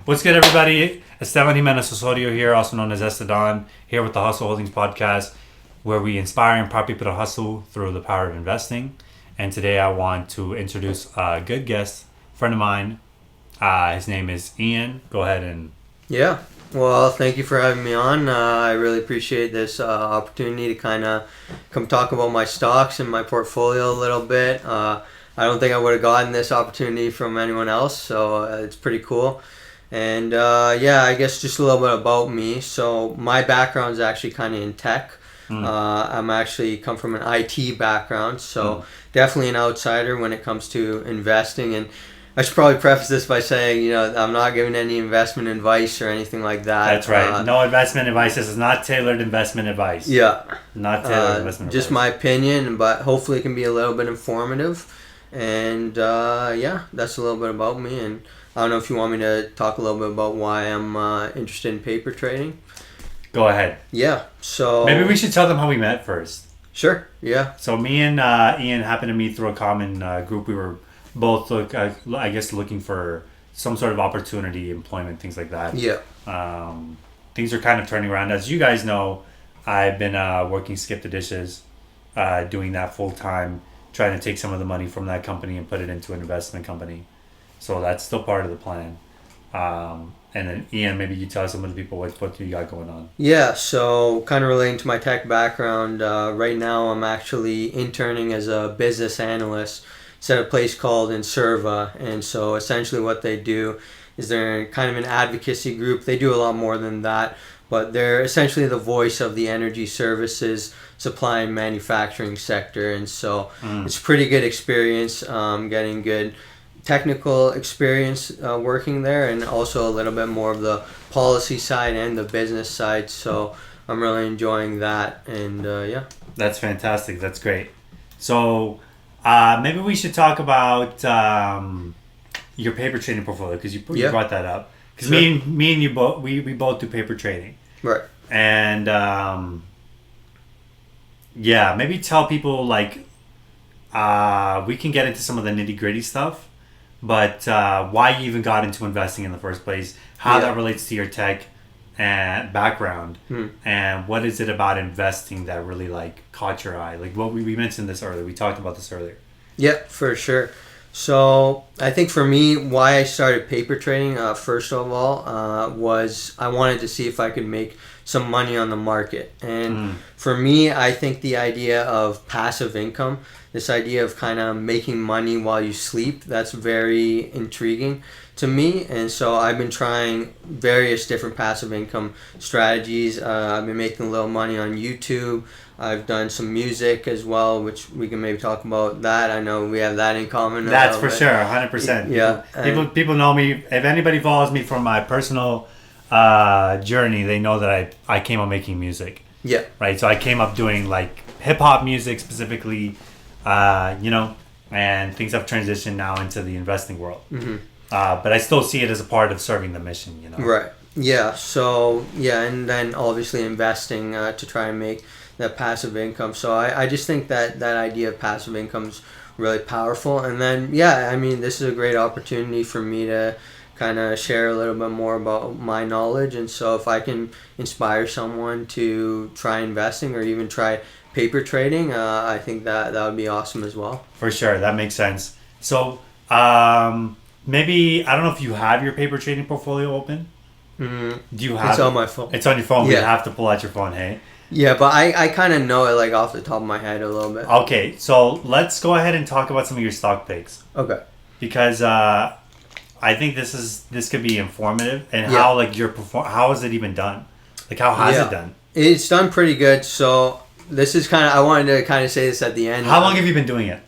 What's good, everybody? Esteban here, also known as Esteban, here with the Hustle Holdings podcast, where we inspire and empower people to hustle through the power of investing. And today I want to introduce a good guest, friend of mine. His name is Iyan. Go ahead and... Yeah. Well, thank you for having me on. I really appreciate this opportunity to kind of come talk about my stocks and my portfolio a little bit. I don't think I would have gotten this opportunity from anyone else, so it's pretty cool. And I guess just a little bit about me. So my background is actually kind of in tech. I'm actually come from an IT background, so definitely an outsider when it comes to investing. And I should probably preface this by saying, I'm not giving any investment advice or anything like that. That's right. No investment advice. This is not tailored investment advice. Yeah. Not tailored investment just advice. my opinion, but hopefully it can be a little bit informative. And that's a little bit about me. And I don't know if you want me to talk a little bit about why I'm interested in paper trading. Go ahead. Yeah. So maybe we should tell them how we met first. Sure. Yeah. So me and Iyan happened to meet through a common group. We were both looking for some sort of opportunity, employment, things like that. Yeah. Things are kind of turning around. As you guys know, I've been working Skip the Dishes, doing that full time, trying to take some of the money from that company and put it into an investment company. So that's still part of the plan. And then Iyan, maybe you tell some of the people what you got going on. Yeah, so kind of relating to my tech background, right now I'm actually interning as a business analyst. It's at a place called Inserva, and so essentially what they do is they're kind of an advocacy group. They do a lot more than that, but they're essentially the voice of the energy services, supply and manufacturing sector, and so it's a pretty good experience, getting good technical experience working there, and also a little bit more of the policy side and the business side, so I'm really enjoying that. And That's fantastic. That's great. So maybe we should talk about your paper trading portfolio, because you brought that up, because sure. me and you both we both do paper trading, right? And maybe tell people, like, we can get into some of the nitty-gritty stuff, but why you even got into investing in the first place, how that relates to your tech and background, and what is it about investing that really caught your eye? Like what we mentioned this earlier. We talked about this earlier. Yeah, for sure. So I think for me, why I started paper trading, first of all, was I wanted to see if I could make some money on the market. And for me, I think the idea of passive income, this idea of kind of making money while you sleep, that's very intriguing to me. And so I've been trying various different passive income strategies. I've been making a little money on YouTube. I've done some music as well, which we can maybe talk about that. I know we have that in common. That's for sure, 100%. Yeah. People know me. If anybody follows me from my personal journey, they know that I came up making music. Yeah. Right. So I came up doing hip hop music specifically, and things have transitioned now into the investing world. Mm-hmm. But I still see it as a part of serving the mission. Right. Yeah. So and then obviously investing to try and make that passive income. So I just think that idea of passive income is really powerful. And then this is a great opportunity for me to kind of share a little bit more about my knowledge. And so if I can inspire someone to try investing or even try paper trading, I think that would be awesome as well. For sure, that makes sense. So maybe, I don't know if you have your paper trading portfolio open. Do you have? It's on my phone. It's on your phone. Yeah. You have to pull out your phone, hey? Yeah, but I kind of know it off the top of my head a little bit. Okay, so let's go ahead and talk about some of your stock picks. Okay. Because I think this could be informative, and how how is it even done? How has it done? It's done pretty good. So this is I wanted to kind of say this at the end. How long have you been doing it?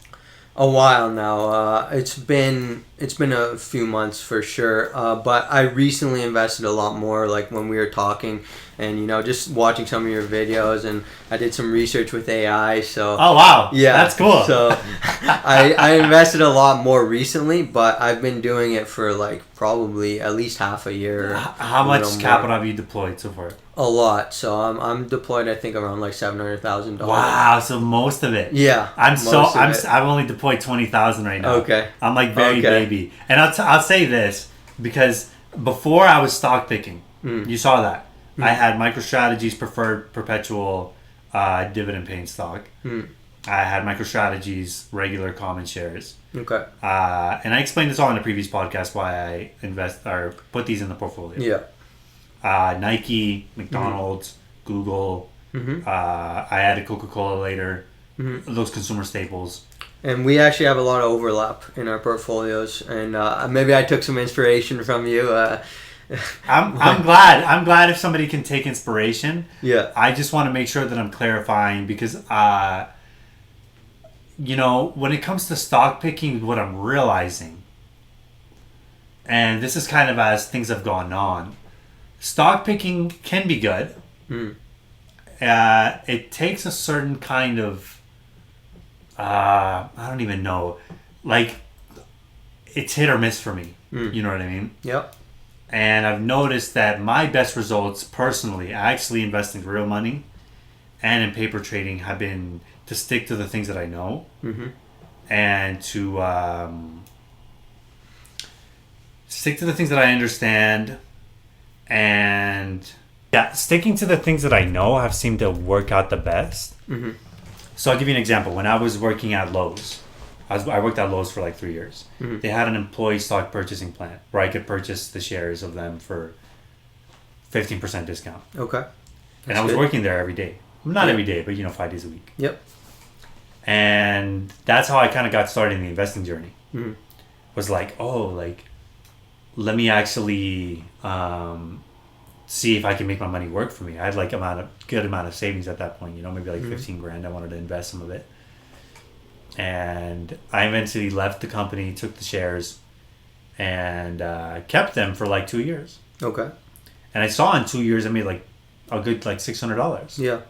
A while now. It's been a few months for sure. But I recently invested a lot more, when we were talking, and just watching some of your videos, and I did some research with AI. So oh wow, yeah, that's cool. So I invested a lot more recently, but I've been doing it for probably at least half a year. How much capital have you deployed so far? A lot. So I'm deployed, I think, around $700,000. Wow, so most of it. Yeah. I've only deployed $20,000 right now. Okay. I'm very baby. And I'll say this, because before I was stock picking. Mm. You saw that. I had MicroStrategy's preferred perpetual dividend paying stock. I had MicroStrategy's regular common shares. Okay. And I explained this all in a previous podcast why I invest or put these in the portfolio. Yeah. Nike, McDonald's, Google. I added Coca-Cola later. Those consumer staples. And we actually have a lot of overlap in our portfolios, and maybe I took some inspiration from you. I'm glad. I'm glad if somebody can take inspiration. Yeah. I just want to make sure that I'm clarifying because, when it comes to stock picking, what I'm realizing, and this is kind of as things have gone on, stock picking can be good. It takes a certain kind of, I don't even know, like, it's hit or miss for me. You know what I mean? Yep. And I've noticed that my best results personally, actually investing real money and in paper trading, have been to stick to the things that I know and to stick to the things that I understand. And yeah, sticking to the things that I know have seemed to work out the best. So I'll give you an example. When I was working at Lowe's, I worked at Lowe's for like 3 years. They had an employee stock purchasing plan where I could purchase the shares of them for 15% discount. Okay. And I was working there every day. Not every day, but 5 days a week. Yep. And that's how I kind of got started in the investing journey. Was like, let me actually see if I can make my money work for me. I had like good amount of savings at that point, maybe like 15 grand. I wanted to invest some of it. And I eventually left the company, took the shares, and kept them for like 2 years. Okay. And I saw in 2 years I made like a good like $600. Yeah.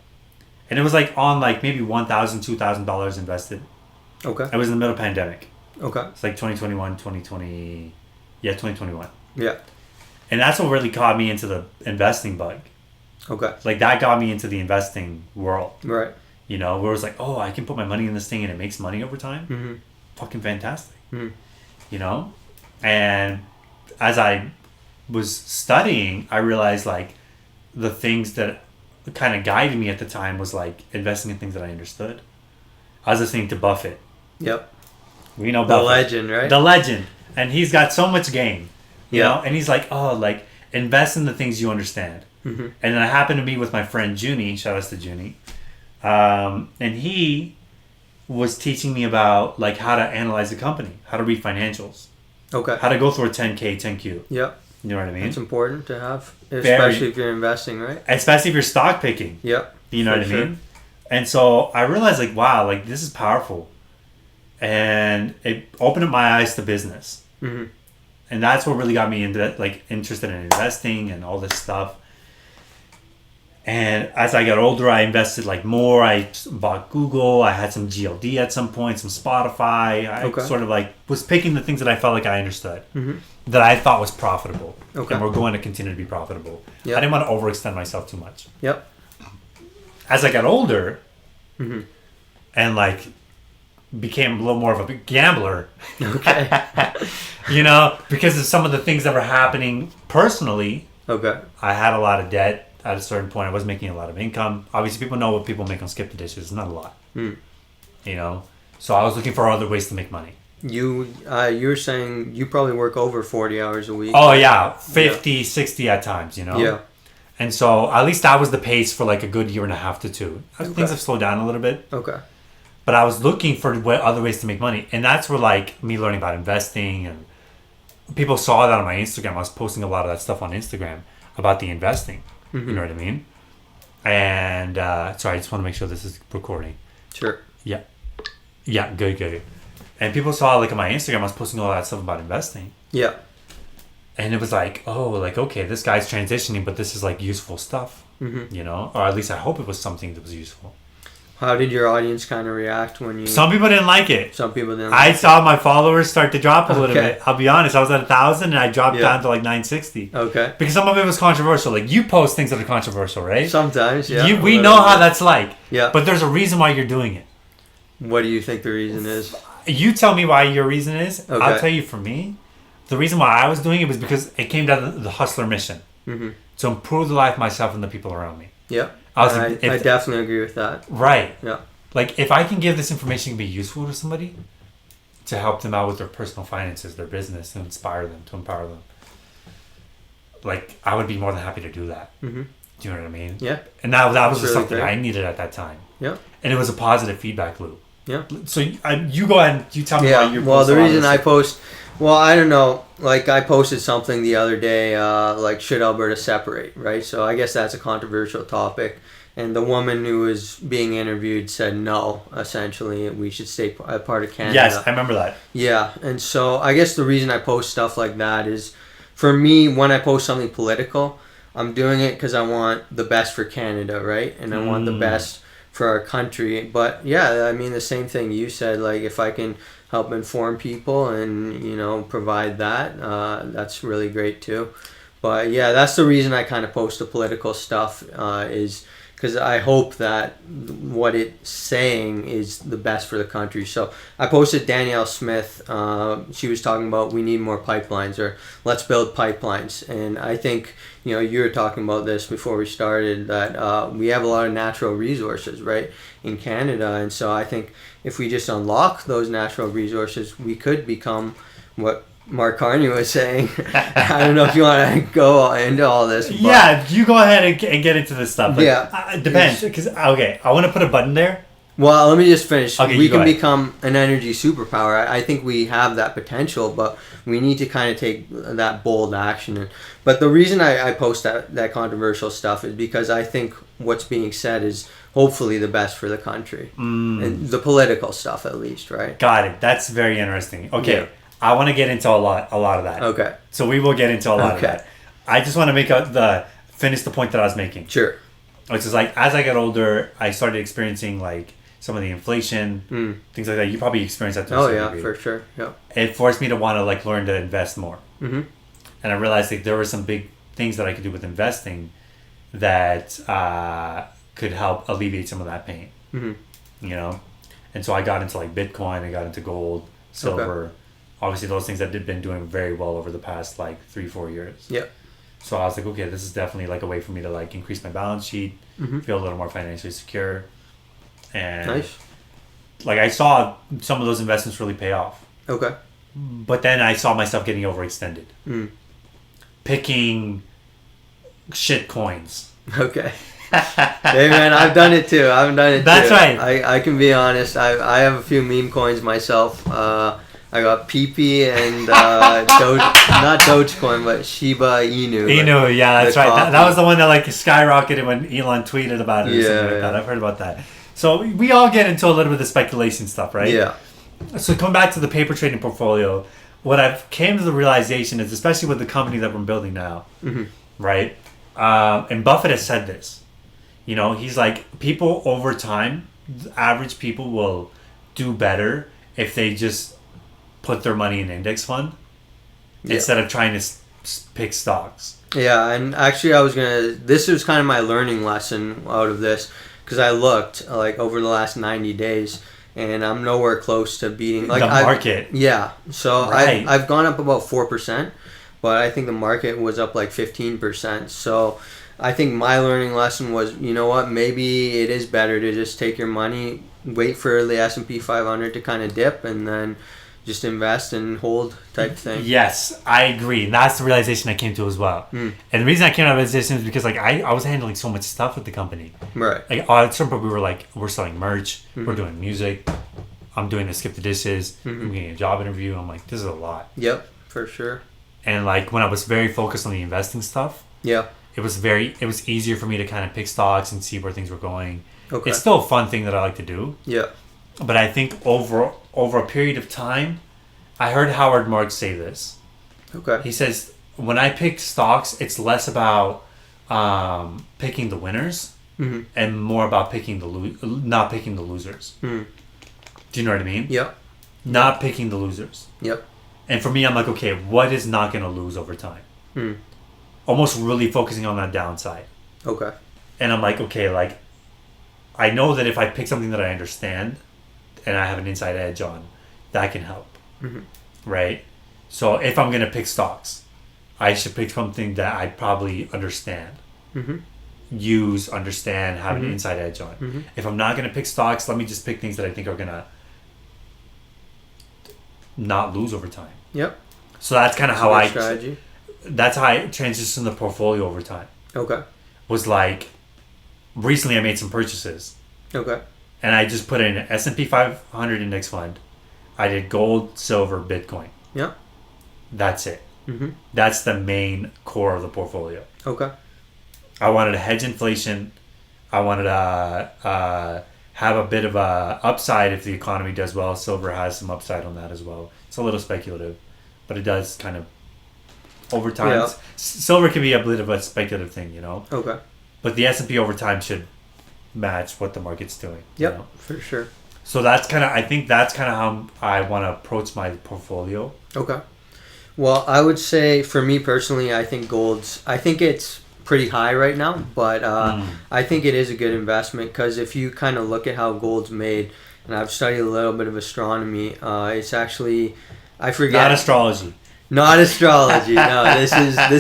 And it was like on like maybe $1,000, $2,000 invested. Okay. I was in the middle of the pandemic. Okay. It's like 2021, 2020. Yeah, 2021. Yeah. And that's what really caught me into the investing bug. Okay. Like that got me into the investing world. Right. Where it was like, oh, I can put my money in this thing and it makes money over time. Fucking fantastic. And as I was studying, I realized like the things that kind of guided me at the time was like investing in things that I understood. I was listening to Buffett. Yep. We know the Buffett. legend, right? The legend. And he's got so much game. You know? And he's like, oh, like invest in the things you understand. And then I happened to be with my friend Junie. Shout out to Junie. And he was teaching me about like how to analyze a company, how to read financials, how to go through a 10K, 10Q. Yep. You know what I mean? It's important to have, especially if you're investing, right? Especially if you're stock picking. Yep. You know what I mean? And so I realized like, wow, like this is powerful. And it opened up my eyes to business. And that's what really got me into like interested in investing and all this stuff. And as I got older, I invested like more. I bought Google. I had some GLD at some point, some Spotify. I sort of like was picking the things that I felt like I understood, that I thought was profitable, and were going to continue to be profitable. I didn't want to overextend myself too much. As I got older, and like became a little more of a gambler, because of some of the things that were happening personally. I had a lot of debt. At a certain point, I was making a lot of income. Obviously, people know what people make on Skip the Dishes. Not a lot. So I was looking for other ways to make money. You're saying you probably work over 40 hours a week. Oh, yeah. 50, 60 at times, Yeah. And so at least that was the pace for like a good year and a half to two. Things have slowed down a little bit. But I was looking for other ways to make money. And that's where like me learning about investing, and people saw that on my Instagram. I was posting a lot of that stuff on Instagram about the investing. You know what I mean? And sorry, I just want to make sure this is recording. Sure. Yeah, good. And people saw like on my Instagram, I was posting all that stuff about investing. Yeah. And it was like, oh, like, okay, this guy's transitioning, but this is like useful stuff, or at least I hope it was something that was useful. How did your audience kind of react when you... Some people didn't like it. Some people didn't I saw my followers start to drop a little bit. I'll be honest. I was at 1,000 and I dropped down to like 960. Because some of it was controversial. Like you post things that are controversial, right? Sometimes, yeah. We know how that's like. Yeah. But there's a reason why you're doing it. What do you think the reason is? You tell me why your reason is. I'll tell you for me. the reason why I was doing it was because it came down to the hustler mission to improve the life of myself and the people around me. Yeah. I definitely agree with that. Right. Yeah. Like, if I can give this information to be useful to somebody, to help them out with their personal finances, their business, to inspire them, to empower them, like, I would be more than happy to do that. Do you know what I mean? Yeah. And that was really something great. I needed at that time. Yeah. And it was a positive feedback loop. Yeah. So you go ahead and you tell me why you post. Well, the reason I post, well, I don't know. Like, I posted something the other day, like, should Alberta separate, right? So I guess that's a controversial topic. And the woman who was being interviewed said no, essentially, we should stay a part of Canada. Yes, I remember that. Yeah, and so I guess the reason I post stuff like that is, for me, when I post something political, I'm doing it because I want the best for Canada, right? And I want the best for our country. But yeah, I mean, the same thing you said, like, if I can help inform people and, you know, provide that, that's really great too. But yeah, that's the reason I kind of post the political stuff, is because I hope that what it's saying is the best for the country. So I posted Danielle Smith. She was talking about we need more pipelines, or let's build pipelines. And I think, you know, you were talking about this before we started, that we have a lot of natural resources, right, in Canada. And so I think if we just unlock those natural resources, we could become what Mark Carney was saying. I don't know if you want to go into all this. But yeah, you go ahead and get into this stuff. But yeah. It depends. Because, okay, I want to put a button there. Well, let me just finish. Okay, we can become an energy superpower. I think we have that potential, but we need to kind of take that bold action. But the reason I post that controversial stuff is because I think what's being said is hopefully the best for the country. And the political stuff, at least, right? Got it. That's very interesting. Okay. Yeah. I want to get into a lot of that. Okay. So we will get into a lot of that. I just want to finish the point that I was making. Sure. Which is, like, as I got older, I started experiencing, like, some of the inflation, things like that. You probably experienced that to a certain degree. For sure. Yeah. It forced me to want to, like, learn to invest more. And I realized, like, there were some big things that I could do with investing that could help alleviate some of that pain. You know? And so I got into, like, Bitcoin. I got into gold, silver. Okay. Obviously, those things that had been doing very well over the past, like, 3-4 years. Yeah. So I was like, okay, this is definitely, like, a way for me to, like, increase my balance sheet, feel a little more financially secure. And, nice. Like, I saw some of those investments really pay off. Okay. But then I saw myself getting overextended. Picking shit coins. Okay. Hey, man, I've done it too. That's right. I can be honest. I have a few meme coins myself. I got PP and not Dogecoin, but Shiba Inu. Inu, yeah, that's right. That was the one that, like, skyrocketed when Elon tweeted about it or something like that. I've heard about that. So we all get into a little bit of speculation stuff, right? Yeah. So come back to the paper trading portfolio. What I've came to the realization is, especially with the company that we're building now, right? And Buffett has said this. You know, he's like, people over time, average people will do better if they just put their money in an index fund instead of trying to pick stocks. Yeah, and actually this was kind of my learning lesson out of this, because I looked, like, over the last 90 days, and I'm nowhere close to beating, like, the market. Yeah, so right. I've gone up about 4%, but I think the market was up like 15%. So I think my learning lesson was, you know what, maybe it is better to just take your money, wait for the S&P 500 to kind of dip, and then just invest and hold type thing. Yes, I agree. And that's the realization I came to as well. And the reason I came to that realization is because, like, I was handling so much stuff with the company. Right. Like, at some point we were like, we're selling merch, we're doing music, I'm doing the Skip the Dishes, I'm getting a job interview. I'm like, this is a lot. Yep, for sure. And, like, when I was very focused on the investing stuff, it was easier for me to kind of pick stocks and see where things were going. Okay. It's still a fun thing that I like to do. Yeah. But I think over a period of time, I heard Howard Marks say this. Okay. He says, when I pick stocks, it's less about picking the winners and more about not picking the losers. Do you know what I mean? Yep. Not picking the losers. Yep. And for me, I'm like, okay, what is not going to lose over time? Almost really focusing on that downside. Okay. And I'm like, okay, like, I know that if I pick something that I understand and I have an inside edge on, that can help. Right? So if I'm going to pick stocks, I should pick something that I probably understand. Use, understand, have an inside edge on. If I'm not going to pick stocks, let me just pick things that I think are going to not lose over time. Yep. So that's kind of how strategy. That's how I transitioned the portfolio over time. Okay. Was like, recently I made some purchases. Okay. And I just put in an S&P 500 index fund. I did gold, silver, Bitcoin. Yep. That's it. That's the main core of the portfolio. Okay. I wanted to hedge inflation. I wanted to have a bit of a upside if the economy does well. Silver has some upside on that as well. It's a little speculative, but it does kind of over time. Yeah. Silver can be a bit of a speculative thing, you know. Okay. But the S&P over time should match what the market's doing. Yep, you know? for sure. So that's kind of, I think that's kind of how I want to approach my portfolio. Okay. Well, I would say for me personally, I think it's pretty high right now, but I think it is a good investment because if you kind of look at how gold's made, and I've studied a little bit of astronomy, it's actually, I forget. Not astrology. Not astrology. No, this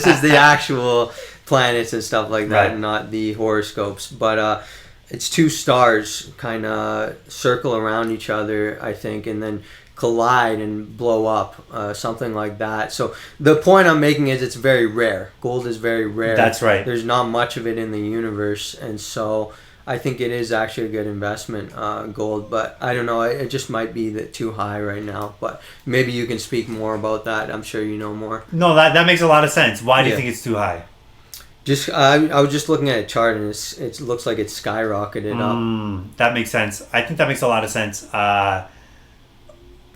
is the actual planets and stuff like that, not the horoscopes. But it's two stars kind of circle around each other, I think, and then collide and blow up, something like that. So the point I'm making is it's very rare. Gold is very rare. That's right. There's not much of it in the universe, and so I think it is actually a good investment, gold. But I don't know, it just might be too high right now. But maybe you can speak more about that. I'm sure you know more. No, that makes a lot of sense. Why do you think it's too high? Just I was just looking at a chart and it looks like it's skyrocketed up. That makes sense. I think that makes a lot of sense.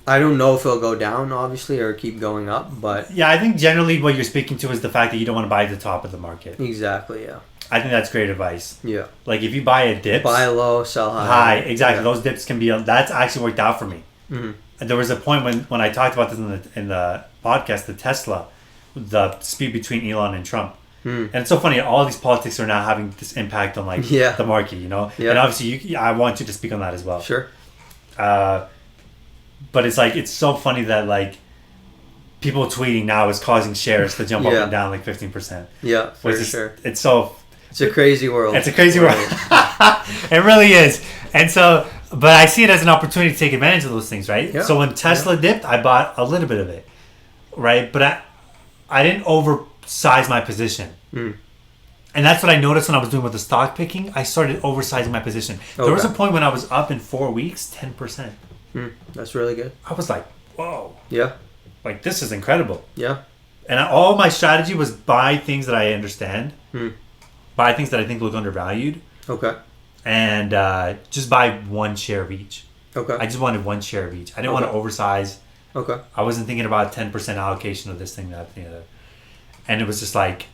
I don't know if it'll go down, obviously, or keep going up, but... Yeah, I think generally what you're speaking to is the fact that you don't want to buy at the top of the market. Exactly, yeah. I think that's great advice. Yeah. Like, if you buy a dip... Buy low, sell high. High, exactly. Yeah. Those dips can be... That's actually worked out for me. There was a point when I talked about this in the podcast, the Tesla, the speed between Elon and Trump. And it's so funny, all these politics are now having this impact on, like, the market, you know? Yeah. And obviously, I want you to speak on that as well. Sure. But it's like, it's so funny that like people tweeting now is causing shares to jump up and down like 15%. Yeah, for sure. It's a crazy world. It's a crazy world. It really is. And so, but I see it as an opportunity to take advantage of those things, right? Yeah. So when Tesla dipped, I bought a little bit of it, right? But I didn't oversize my position. And that's what I noticed when I was doing with the stock picking. I started oversizing my position. There was a point when I was up in 4 weeks, 10%. That's really good. I was like, whoa. Yeah. Like, this is incredible. Yeah. And all my strategy was buy things that I understand. Buy things that I think look undervalued. Okay. And just buy one share of each. Okay. I just wanted one share of each. I didn't want to oversize. Okay. I wasn't thinking about 10% allocation of this thing, that, the other. And it was just like,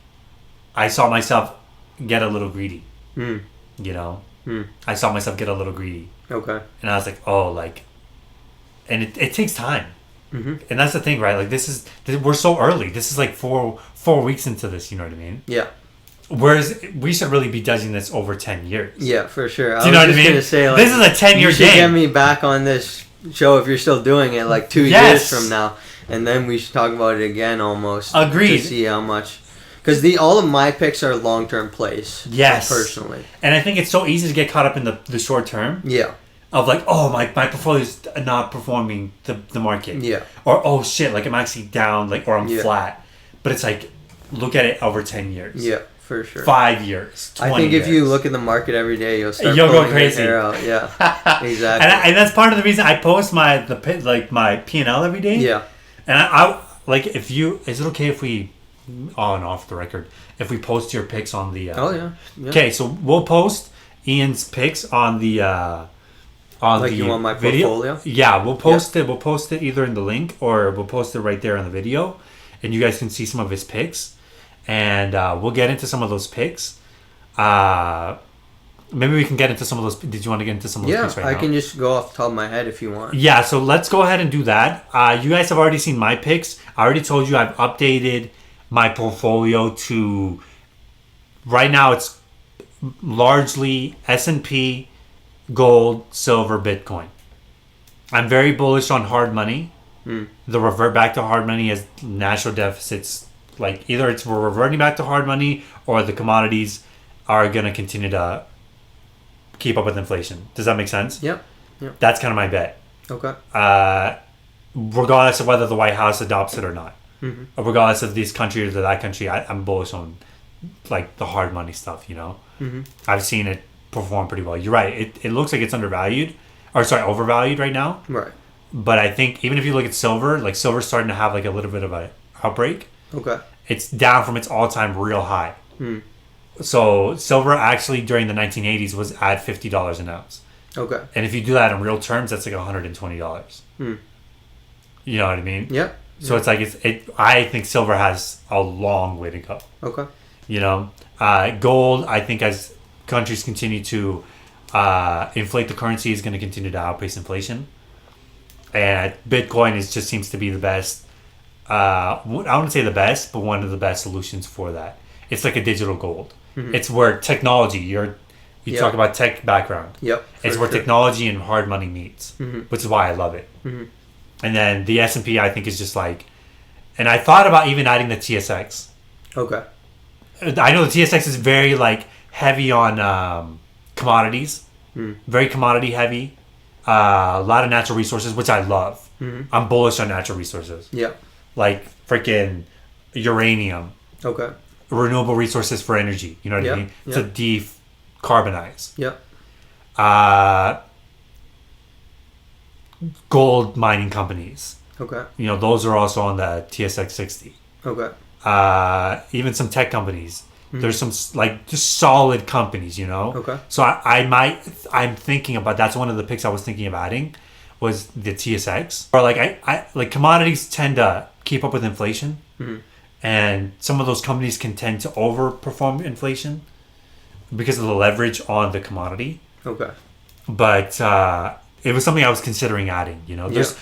I saw myself get a little greedy. You know? I saw myself get a little greedy. Okay. And I was like, oh, like... And it takes time. And that's the thing, right? Like, we're so early. This is like four weeks into this, you know what I mean? Yeah. Whereas we should really be judging this over 10 years. Yeah, for sure. Do you know what I mean? Say, like, this is a 10-year game. You should get me back on this show if you're still doing it, like 2 years from now. And then we should talk about it again almost. Agreed. To see how much... Because all of my picks are long-term plays. Yes. Personally. And I think it's so easy to get caught up in the short term. Yeah. Of like, oh, my portfolio is not performing the market. Yeah. Or, oh, shit, like I'm actually down, like, or I'm flat. But it's like, look at it over 10 years. Yeah, for sure. 5 years, 20 I think if years. you look at the market every day, you'll go crazy. Your hair out. Yeah, exactly. And that's part of the reason I post my P&L every day. Yeah. And I like, is it okay if we, on off the record, if we post your picks on the... oh, yeah. Okay, so we'll post Ian's picks on the... you want my video. Portfolio? Yeah, we'll post it. We'll post it either in the link or we'll post it right there on the video. And you guys can see some of his picks. And we'll get into some of those picks. Maybe we can get into some of those... Did you want to get into some of those picks right now? Yeah, I can just go off the top of my head if you want. Yeah, so let's go ahead and do that. You guys have already seen my picks. I already told you I've updated my portfolio to... Right now, it's largely S&P... gold, silver, Bitcoin. I'm very bullish on hard money. They'll revert back to hard money as national deficits. Like either it's we're reverting back to hard money or the commodities are going to continue to keep up with inflation. Does that make sense? Yep. Yep. That's kind of my bet. Okay. Regardless of whether the White House adopts it or not. Mm-hmm. Regardless of this country or that country, I'm bullish on like the hard money stuff, you know? Mm-hmm. I've seen it perform pretty well. You're right. It looks like it's overvalued right now. Right. But I think even if you look at silver, like silver's starting to have like a little bit of a outbreak. Okay. It's down from its all-time real high. Mm. So silver actually during the 1980s was at $50 an ounce. Okay. And if you do that in real terms, that's like $120. Mm. You know what I mean? Yep. So it's like I think silver has a long way to go. Okay. You know, gold. I think as countries continue to inflate the currency, is going to continue to outpace inflation. And Bitcoin just seems to be the best. I wouldn't say the best, but one of the best solutions for that. It's like a digital gold. Mm-hmm. It's where technology. You talk about tech background. Yep. It's where technology and hard money meets, which is why I love it. Mm-hmm. And then the S&P, I think, is just like, and I thought about even adding the TSX. Okay. I know the TSX is very like heavy on commodities, very commodity heavy. A lot of natural resources, which I love. Mm-hmm. I'm bullish on natural resources. Yeah. Like freaking uranium. Okay. Renewable resources for energy. You know what I mean? Yeah. To decarbonize. Yeah. Gold mining companies. Okay. You know, those are also on the TSX 60. Okay. Even some tech companies. There's some like just solid companies, you know. Okay. So I'm thinking about that's one of the picks I was thinking of adding was the TSX. Or like I like commodities tend to keep up with inflation, and some of those companies can tend to overperform inflation because of the leverage on the commodity. Okay. But it was something I was considering adding. You know, there's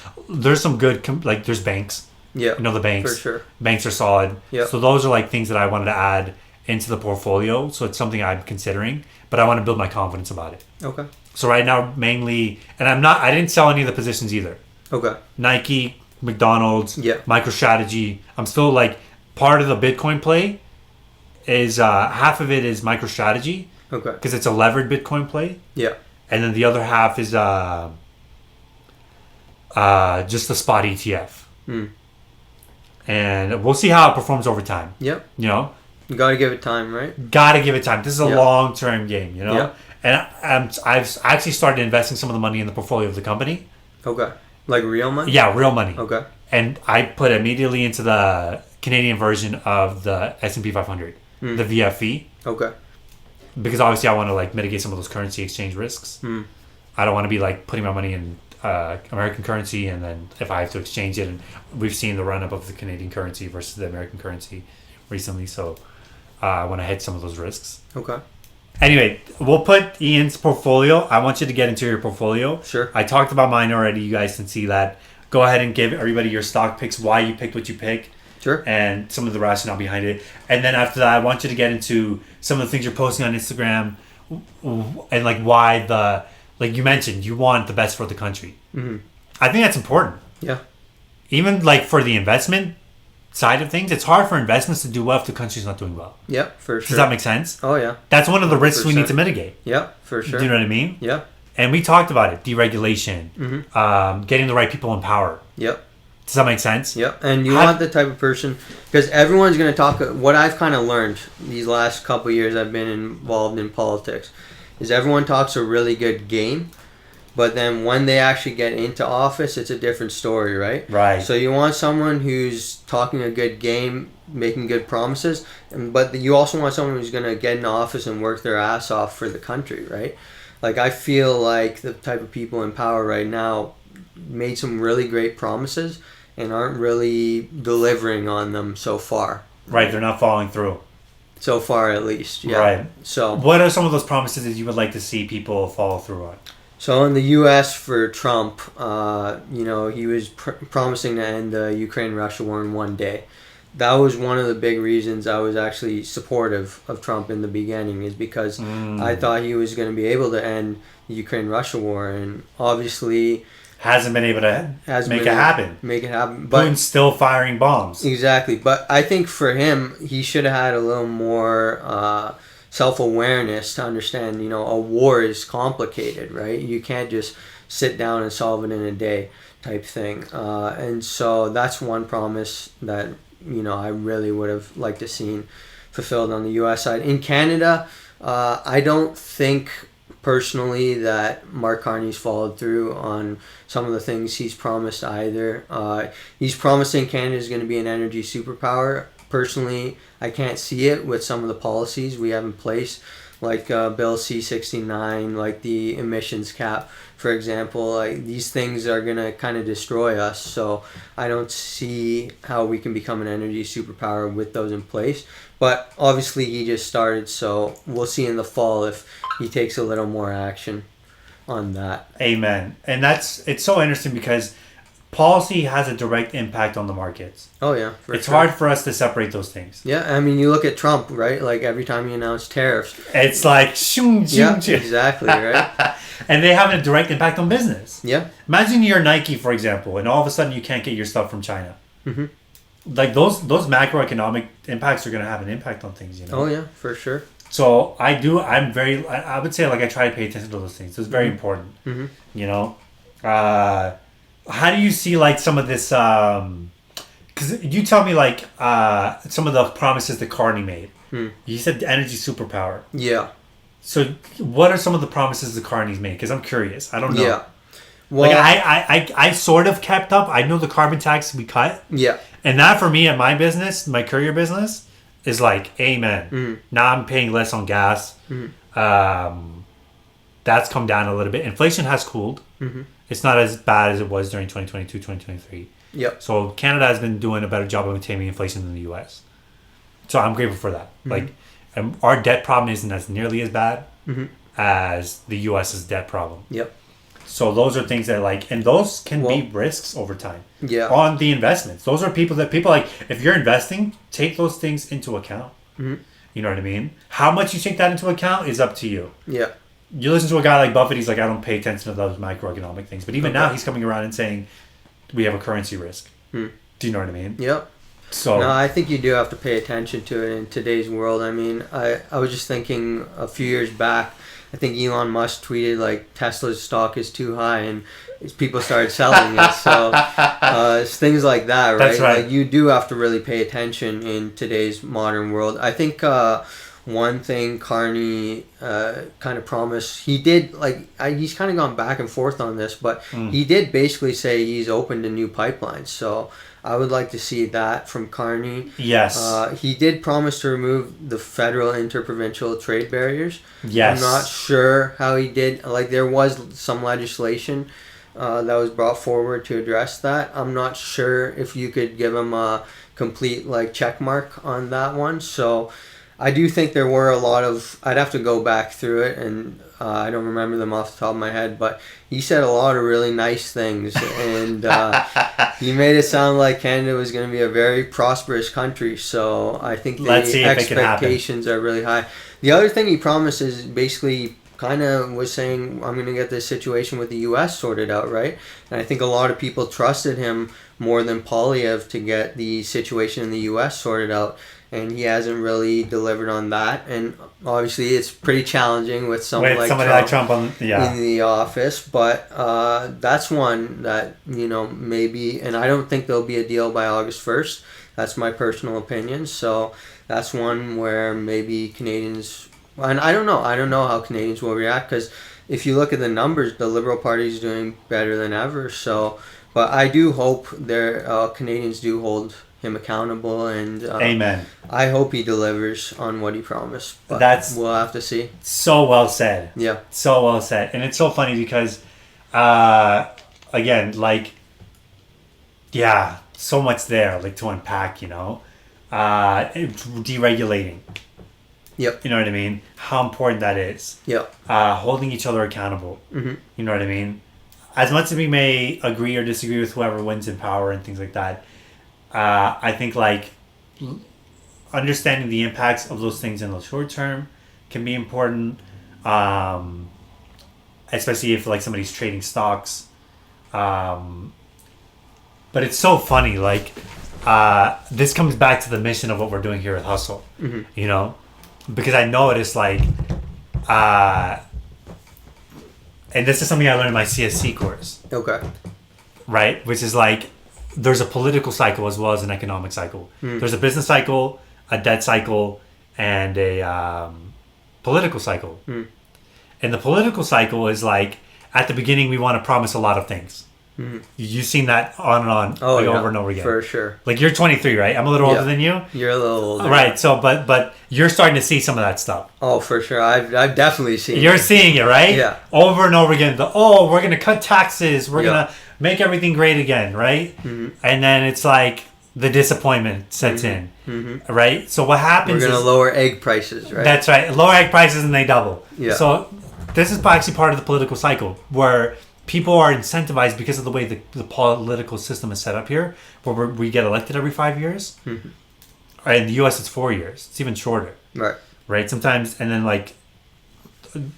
some good like there's banks. Yeah. You know the banks. For sure. Banks are solid. Yeah. So those are like things that I wanted to add into the portfolio. So it's something I'm considering, but I want to build my confidence about it. Okay. So right now, mainly, and I didn't sell any of the positions either. Okay. Nike, McDonald's, MicroStrategy. I'm still like, part of the Bitcoin play is, half of it is MicroStrategy. Okay. Because it's a levered Bitcoin play. Yeah. And then the other half is, just the spot ETF. And we'll see how it performs over time. Yep. You know? You gotta give it time, right? Gotta give it time. This is a long-term game, you know? Yeah. And I've actually started investing some of the money in the portfolio of the company. Okay. Like real money? Yeah, real money. Okay. And I put immediately into the Canadian version of the S&P 500, the VFE. Okay. Because obviously I want to like mitigate some of those currency exchange risks. I don't want to be like putting my money in American currency and then if I have to exchange it, and we've seen the run-up of the Canadian currency versus the American currency recently, so I want to hedge some of those risks. Okay. Anyway, we'll put Ian's portfolio. I want you to get into your portfolio. Sure. I talked about mine already. You guys can see that. Go ahead and give everybody your stock picks, why you picked what you picked. Sure. And some of the rationale behind it. And then after that, I want you to get into some of the things you're posting on Instagram and like why like you mentioned, you want the best for the country. I think that's important. Yeah. Even like for the investment side of things, it's hard for investments to do well if the country's not doing well. Yeah, for sure. Does that make sense? Oh, yeah. That's one of the risks 100%. we need to mitigate. Yeah, for sure. Do you know what I mean? Yeah. And we talked about it, deregulation, getting the right people in power. Yep. Does that make sense? Yep. And you want the type of person, because everyone's going to talk, what I've kind of learned these last couple of years I've been involved in politics, is everyone talks a really good game, but then when they actually get into office, it's a different story, right? Right. So you want someone who's talking a good game, making good promises, but you also want someone who's going to get in office and work their ass off for the country, right? Like, I feel like the type of people in power right now made some really great promises and aren't really delivering on them so far. Right, they're not following through. So far, at least. Yeah. Right. So, what are some of those promises that you would like to see people follow through on? So in the U.S. for Trump, he was promising to end the Ukraine-Russia war in one day. That was one of the big reasons I was actually supportive of Trump in the beginning, is because I thought he was going to be able to end the Ukraine-Russia war. And obviously, hasn't been able to make it happen. Make it happen. But Putin's still firing bombs. Exactly. But I think for him, he should have had a little more self-awareness to understand, a war is complicated, right? You can't just sit down and solve it in a day type thing. And so that's one promise that, I really would have liked to seen fulfilled on the U.S. side. In Canada, I don't think personally that Mark Carney's followed through on some of the things he's promised either. He's promising Canada is going to be an energy superpower. Personally, I can't see it with some of the policies we have in place, like Bill C-69, like the emissions cap, for example. Like, these things are going to kind of destroy us, so I don't see how we can become an energy superpower with those in place. But obviously he just started, so we'll see in the fall if he takes a little more action on that. Amen. And it's so interesting because policy has a direct impact on the markets. Oh, yeah. It's hard for us to separate those things. Yeah, I mean, you look at Trump, right? Like, every time he announced tariffs. It's like, shoom, shoom, shoom. Exactly, right? And they have a direct impact on business. Yeah. Imagine you're Nike, for example, and all of a sudden you can't get your stuff from China. Mm-hmm. Like, those macroeconomic impacts are going to have an impact on things, Oh, yeah, for sure. So I would say, like, I try to pay attention to those things. It's very important. Mm-hmm. How do you see, like, some of this, because you tell me, like, some of the promises that Carney made. You said energy superpower. Yeah. So what are some of the promises that Carney's made? Because I'm curious. I don't know. Yeah. Well, like, I sort of kept up. I know the carbon tax we cut. Yeah. And that, for me, at my business, my courier business, is like, amen. Mm-hmm. Now I'm paying less on gas. Mm-hmm. That's come down a little bit. Inflation has cooled. Mm-hmm. It's not as bad as it was during 2022, 2023. Yep. So Canada has been doing a better job of taming inflation than the U.S. So I'm grateful for that. Mm-hmm. Like, our debt problem isn't as nearly as bad Mm-hmm. as the U.S.'s debt problem. Yep. So those are things that, like, and those can be risks over time. Yeah. On the investments. Those are people like, if you're investing, take those things into account. Mm-hmm. You know what I mean? How much you take that into account is up to you. Yeah. You listen to a guy like Buffett, he's like, I don't pay attention to those macroeconomic things. But even now, he's coming around and saying, we have a currency risk. Do you know what I mean? Yep. So no, I think you do have to pay attention to it in today's world. I mean, I was just thinking a few years back, I think Elon Musk tweeted, like, Tesla's stock is too high, and people started selling it. So it's things like that, right? That's right. Like, you do have to really pay attention in today's modern world. I think one thing Carney kind of promised, he did, like, he's kind of gone back and forth on this, but he did basically say he's open to new pipelines. So I would like to see that from Carney. Yes. He did promise to remove the federal interprovincial trade barriers. Yes. I'm not sure how he did. Like, there was some legislation that was brought forward to address that. I'm not sure if you could give him a complete, like, check mark on that one. So I do think there were a lot of, I'd have to go back through it, and I don't remember them off the top of my head, but he said a lot of really nice things, and he made it sound like Canada was going to be a very prosperous country, so I think the expectations are really high. The other thing he promised is basically kind of was saying, I'm going to get this situation with the U.S. sorted out, right? And I think a lot of people trusted him more than Poilievre to get the situation in the U.S. sorted out, and he hasn't really delivered on that. And obviously, it's pretty challenging with somebody like Trump in the office. But that's one that, maybe, and I don't think there'll be a deal by August 1st. That's my personal opinion. So that's one where maybe Canadians, and I don't know how Canadians will react, because if you look at the numbers, the Liberal Party is doing better than ever. So, but I do hope Canadians do hold him accountable, and amen. I hope he delivers on what he promised, but we'll have to see. So well said. Yeah, so well said. And it's so funny because again, like, yeah, so much there, like, to unpack, deregulating. Yep. You know what I mean? How important that is. Yep. Holding each other accountable. Mm-hmm. You know what I mean? As much as we may agree or disagree with whoever wins in power and things like that, I think, like, understanding the impacts of those things in the short term can be important, especially if, like, somebody's trading stocks But it's so funny. Like, this comes back to the mission of what we're doing here with Hustle. You know, because I noticed like, and this is something I learned in my CSC course. Okay. Right, which is like, there's a political cycle as well as an economic cycle. There's a business cycle, a debt cycle, and a political cycle. And the political cycle is like, at the beginning we want to promise a lot of things. You've seen that on and on, over and over again. For sure. Like, you're 23, right? I'm a little older than you. You're a little older. Right. So, but you're starting to see some of that stuff. Oh, for sure. I've definitely seen it. You're seeing it, right? Yeah. Over and over again. We're going to cut taxes. We're going to make everything great again, right? And then it's like the disappointment sets in, right? So what happens We're going to lower egg prices, right? That's right. Lower egg prices and they double. Yeah. So this is actually part of the political cycle where people are incentivized because of the way the political system is set up here, where we get elected every 5 years. In the U.S., it's 4 years. It's even shorter. Right. Sometimes, and then like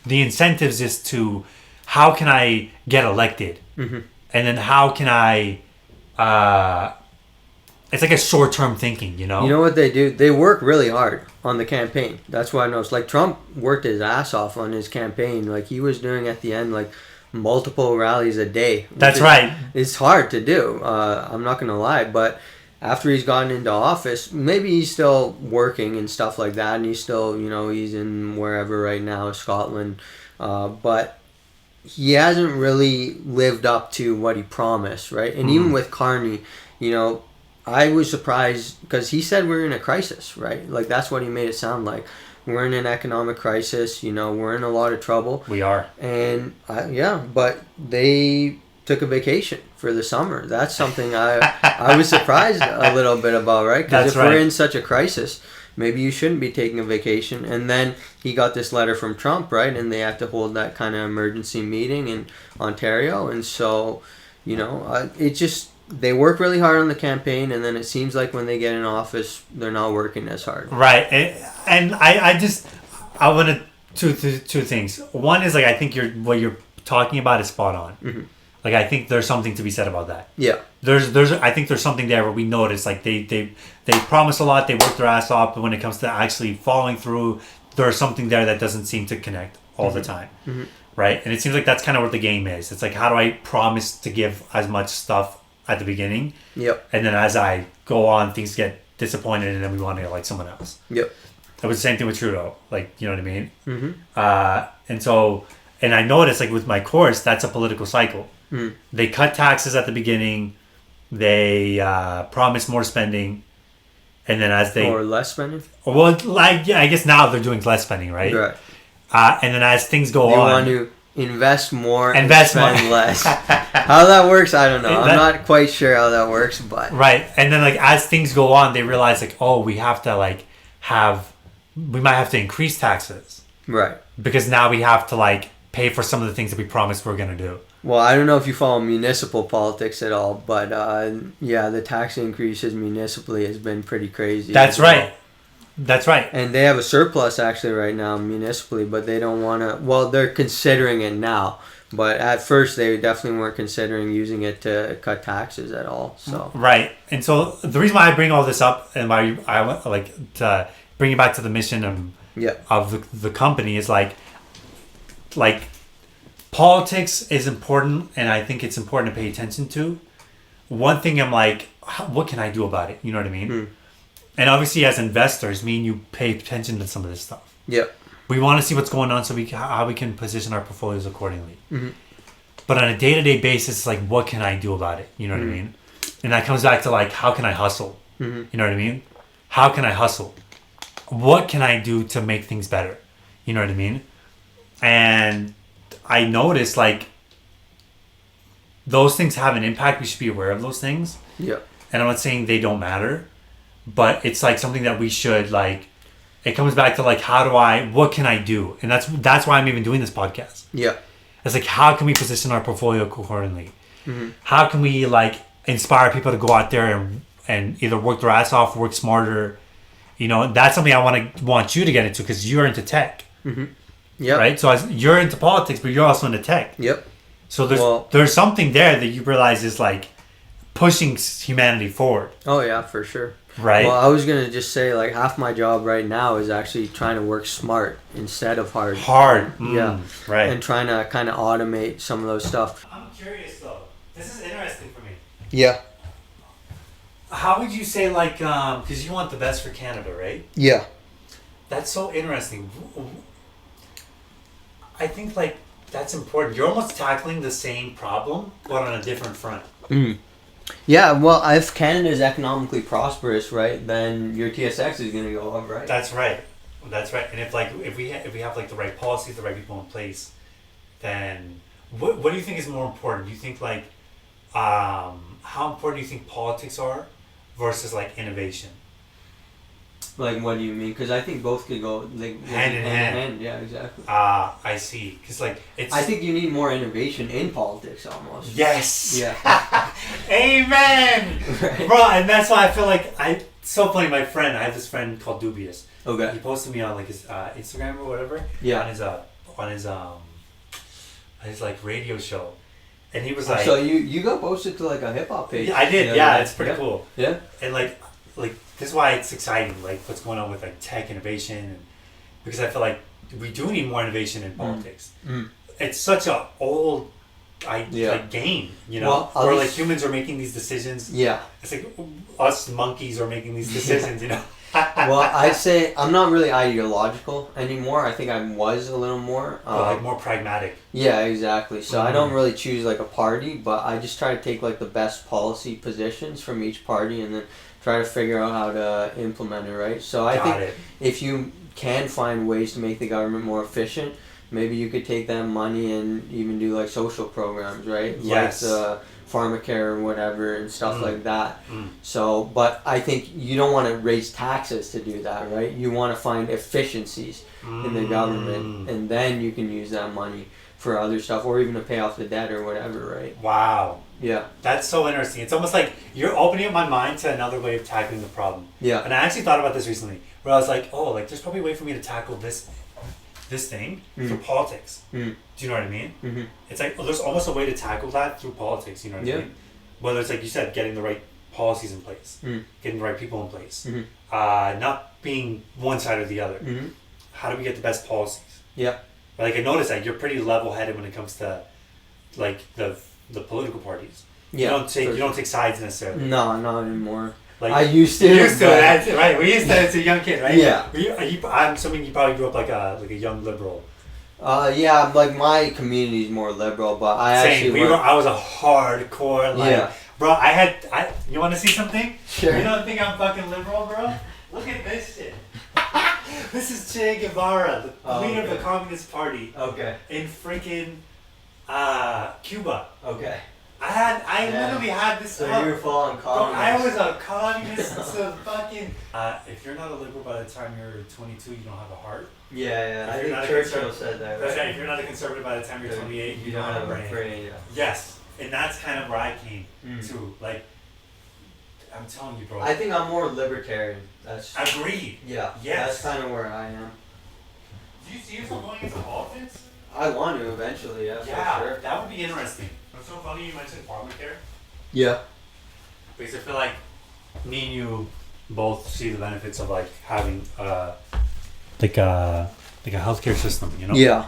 the incentives is to how can I get elected, and then how can I. It's like a short-term thinking, you know. You know what they do? They work really hard on the campaign. That's why I noticed. Like, Trump worked his ass off on his campaign. Like, he was doing at the end like multiple rallies a day. That's right. It's hard to do. I'm not gonna lie, but after he's gotten into office, maybe he's still working and stuff like that, and he's still, you know, he's in wherever right now, Scotland, but he hasn't really lived up to what he promised, right? And even with Carney, you know, I was surprised because he said we're in a crisis, right? Like, that's what he made it sound like. We're in an economic crisis, you know, we're in a lot of trouble. We are. And, but they took a vacation for the summer. That's something I was surprised a little bit about, right? Because we're in such a crisis, maybe you shouldn't be taking a vacation. And then he got this letter from Trump, right? And they had to hold that kind of emergency meeting in Ontario. And so, you know, it just... They work really hard on the campaign, and then it seems like when they get in office, they're not working as hard. Right, and I want two things. One is like, I think what you're talking about is spot on. Like, I think there's something to be said about that. Yeah. I think there's something there where we notice like they promise a lot, they work their ass off, but when it comes to actually following through, there's something there that doesn't seem to connect all the time. Right, and it seems like that's kind of what the game is. It's like, how do I promise to give as much stuff at the beginning, and then as I go on, things get disappointed, and then we want to get like someone else. It was the same thing with Trudeau, like, you know what I mean. And I noticed, like, with my course, that's a political cycle. They cut taxes at the beginning, they promise more spending, and then as they or less spending. Well, like, I guess now they're doing less spending, right? And then as things go on, they want to invest more and spend less. How that works, I don't know. I'm not quite sure how that works, but... Right. And then, like, as things go on, they realize, like, oh, we have to, like, we might have to increase taxes. Right. Because now we have to, like, pay for some of the things that we promised we're going to do. Well, I don't know if you follow municipal politics at all, but, the tax increases municipally has been pretty crazy. That's right. That's right. And they have a surplus actually right now municipally, but they don't want to... Well, they're considering it now, but at first they definitely weren't considering using it to cut taxes at all. So right. And so the reason why I bring all this up and why I want to bring it back to the mission of the company is like politics is important, and I think it's important to pay attention to. One thing I'm like, what can I do about it? You know what I mean? And obviously, as investors, me and you pay attention to some of this stuff. We want to see what's going on so how we can position our portfolios accordingly. But on a day-to-day basis, like, what can I do about it? You know what I mean? And that comes back to, like, how can I hustle? You know what I mean? How can I hustle? What can I do to make things better? You know what I mean? And I noticed, like, those things have an impact. We should be aware of those things. And I'm not saying they don't matter. But it's like something that we should, like, it comes back to like, what can I do? And that's why I'm even doing this podcast. It's like, how can we position our portfolio accordingly? How can we, like, inspire people to go out there and either work their ass off, work smarter? You know, that's something I want you to get into because you're into tech. Right? So you're into politics, but you're also into tech. So Well- there's something there that you realize is like pushing humanity forward, Oh yeah, for sure. right? Well, I was gonna just say like half my job right now is actually trying to work smart instead of hard. Hard. Yeah. Right. And trying to kind of automate some of those stuff. I'm curious though. This is interesting for me. Yeah. How would you say like because you want the best for Canada, right? Yeah. That's so interesting. I think like that's important. You're almost tackling the same problem but on a different front. Mm. Yeah, well, if Canada is economically prosperous, right, then your TSX is going to go up, right? That's right. That's right. And if we have like the right policies, the right people in place, then what do you think is more important? Do you think like how important do you think politics are versus like innovation? Like, what do you mean? Because I think both could go like Hand in hand. Yeah, exactly. I see. Because like it's. I think you need more innovation in politics, almost. Yes. Yeah. Amen. Right. Bro, and that's why I feel like so funny. My friend, I have this friend called Dubious. Okay. He posted me on like his Instagram or whatever. Yeah. On his like radio show, and he was like. So you got posted to like a hip hop page. Yeah, I did. Yeah, it's pretty cool. Yeah. And like this is why it's exciting. Like what's going on with like tech innovation, and because I feel like we do need more innovation in politics. Mm. It's such a old. Like game, you know, Well, where like humans are making these decisions. Yeah. It's like us monkeys are making these decisions, you know. Well, I'd say I'm not really ideological anymore. I think I was a little more. Like more pragmatic. Yeah, exactly. So I don't really choose like a party, but I just try to take like the best policy positions from each party and then try to figure out how to implement it, right? So I think if you can find ways to make the government more efficient, maybe you could take that money and even do like social programs, right? Yes. Like pharmacare and whatever and stuff like that. So, but I think you don't want to raise taxes to do that, right? You want to find efficiencies in the government, and then you can use that money for other stuff or even to pay off the debt or whatever, right? Wow. Yeah. That's so interesting. It's almost like you're opening up my mind to another way of tackling the problem. Yeah. And I actually thought about this recently, where I was like, oh, like there's probably a way for me to tackle this thing through politics. Do you know what I mean? Mm-hmm. It's like there's almost a way to tackle that through politics. You know what I mean? Whether it's like you said, getting the right policies in place, getting the right people in place, not being one side or the other. How do we get the best policies? Yeah. Like I noticed that you're pretty level-headed when it comes to like the political parties. Yeah. You don't take sides necessarily. No, not anymore. Like, I used to. That's it, right? We used to as a young kid, right? Yeah. I'm assuming you probably grew up like a young liberal. Yeah, like my community is more liberal, but I was a hardcore bro. You want to see something? Sure. You don't think I'm fucking liberal, bro? Look at this shit. This is Che Guevara, the leader of the Communist Party. Okay. In freaking Cuba. Okay. I literally had this. So you were falling communist. I was a communist to fucking. If you're not a liberal by the time you're 22, you don't have a heart. Yeah. I If you're think not Churchill said that. That's Right? right. If you're not a conservative by the time you're 28, you don't have a brain. Yeah. Yes, and that's kind of where I came to. Like, I'm telling you, bro. I think I'm more libertarian. That's agreed. Yeah. Yes. That's kind of where I am. Do you see yourself going into politics? I want to eventually. Yeah. Yeah, for sure. that would be interesting. It's so funny you mentioned pharmacare. Yeah. Because I feel like me and you both see the benefits of like having like a healthcare system, you know? Yeah.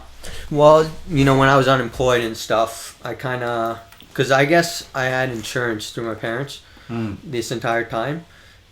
Well, when I was unemployed and stuff, I kind of, because I guess I had insurance through my parents this entire time.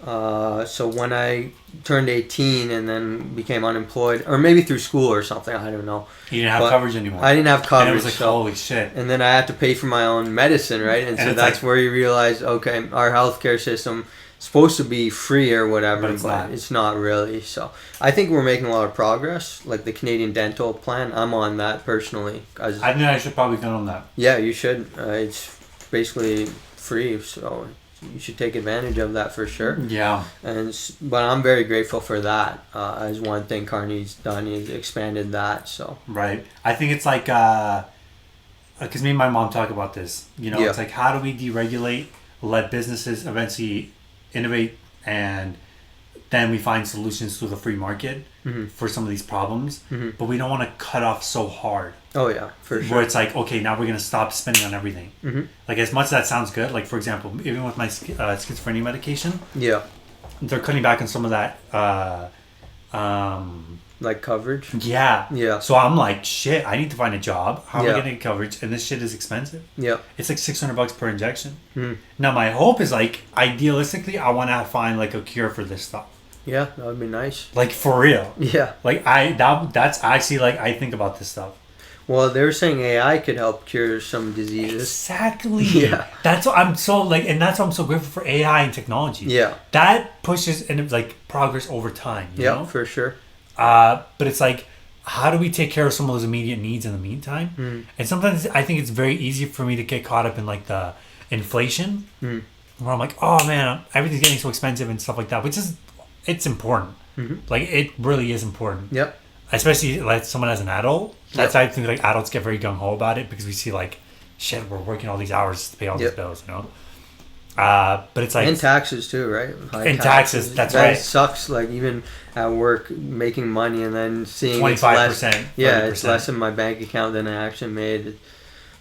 So when I turned 18 and then became unemployed, or maybe through school or something, I don't know. You didn't have coverage anymore. I didn't have coverage. And it was like, holy shit. And then I had to pay for my own medicine, right? And so that's where you realize, okay, our healthcare system is supposed to be free or whatever, but it's not really. So I think we're making a lot of progress. Like the Canadian dental plan, I'm on that personally. I think I should probably get on that. Yeah, you should. It's basically free, so you should take advantage of that for sure. Yeah. But I'm very grateful for that. As one thing Carney's done, he's expanded that. So. Right. I think it's like, because me and my mom talk about this. It's like, how do we deregulate, let businesses eventually innovate, and then we find solutions through the free market. for some of these problems, but we don't want to cut off so hard. Oh yeah, for sure. Where it's like, okay, now we're gonna stop spending on everything. Like as much as that sounds good, like for example, even with my schizophrenia medication, they're cutting back on some of that. Like coverage. Yeah. So I'm like, shit, I need to find a job. How am I gonna get coverage? And this shit is expensive. Yeah. It's like $600 per injection. Now my hope is like, idealistically, I want to find like a cure for this stuff. Yeah, that would be nice. Like for real. Yeah. Like that's actually like I think about this stuff. Well, they were saying AI could help cure some diseases. Exactly. Yeah. That's what I'm so like, and that's why I'm so grateful for AI and technology. Yeah. That pushes and like progress over time. You know? For sure. But it's like, how do we take care of some of those immediate needs in the meantime? And sometimes I think it's very easy for me to get caught up in like the inflation, where I'm like, oh man, everything's getting so expensive and stuff like that, which is, it's important. Like it really is important. Yep. Especially like someone as an adult. That's why I think like adults get very gung ho about it, because we see like, shit, we're working all these hours to pay all these bills, you know. But it's like, and taxes too, right? And taxes, that's right. It sucks. Like even at work, making money and then seeing 25%. Yeah, it's less in my bank account than I actually made.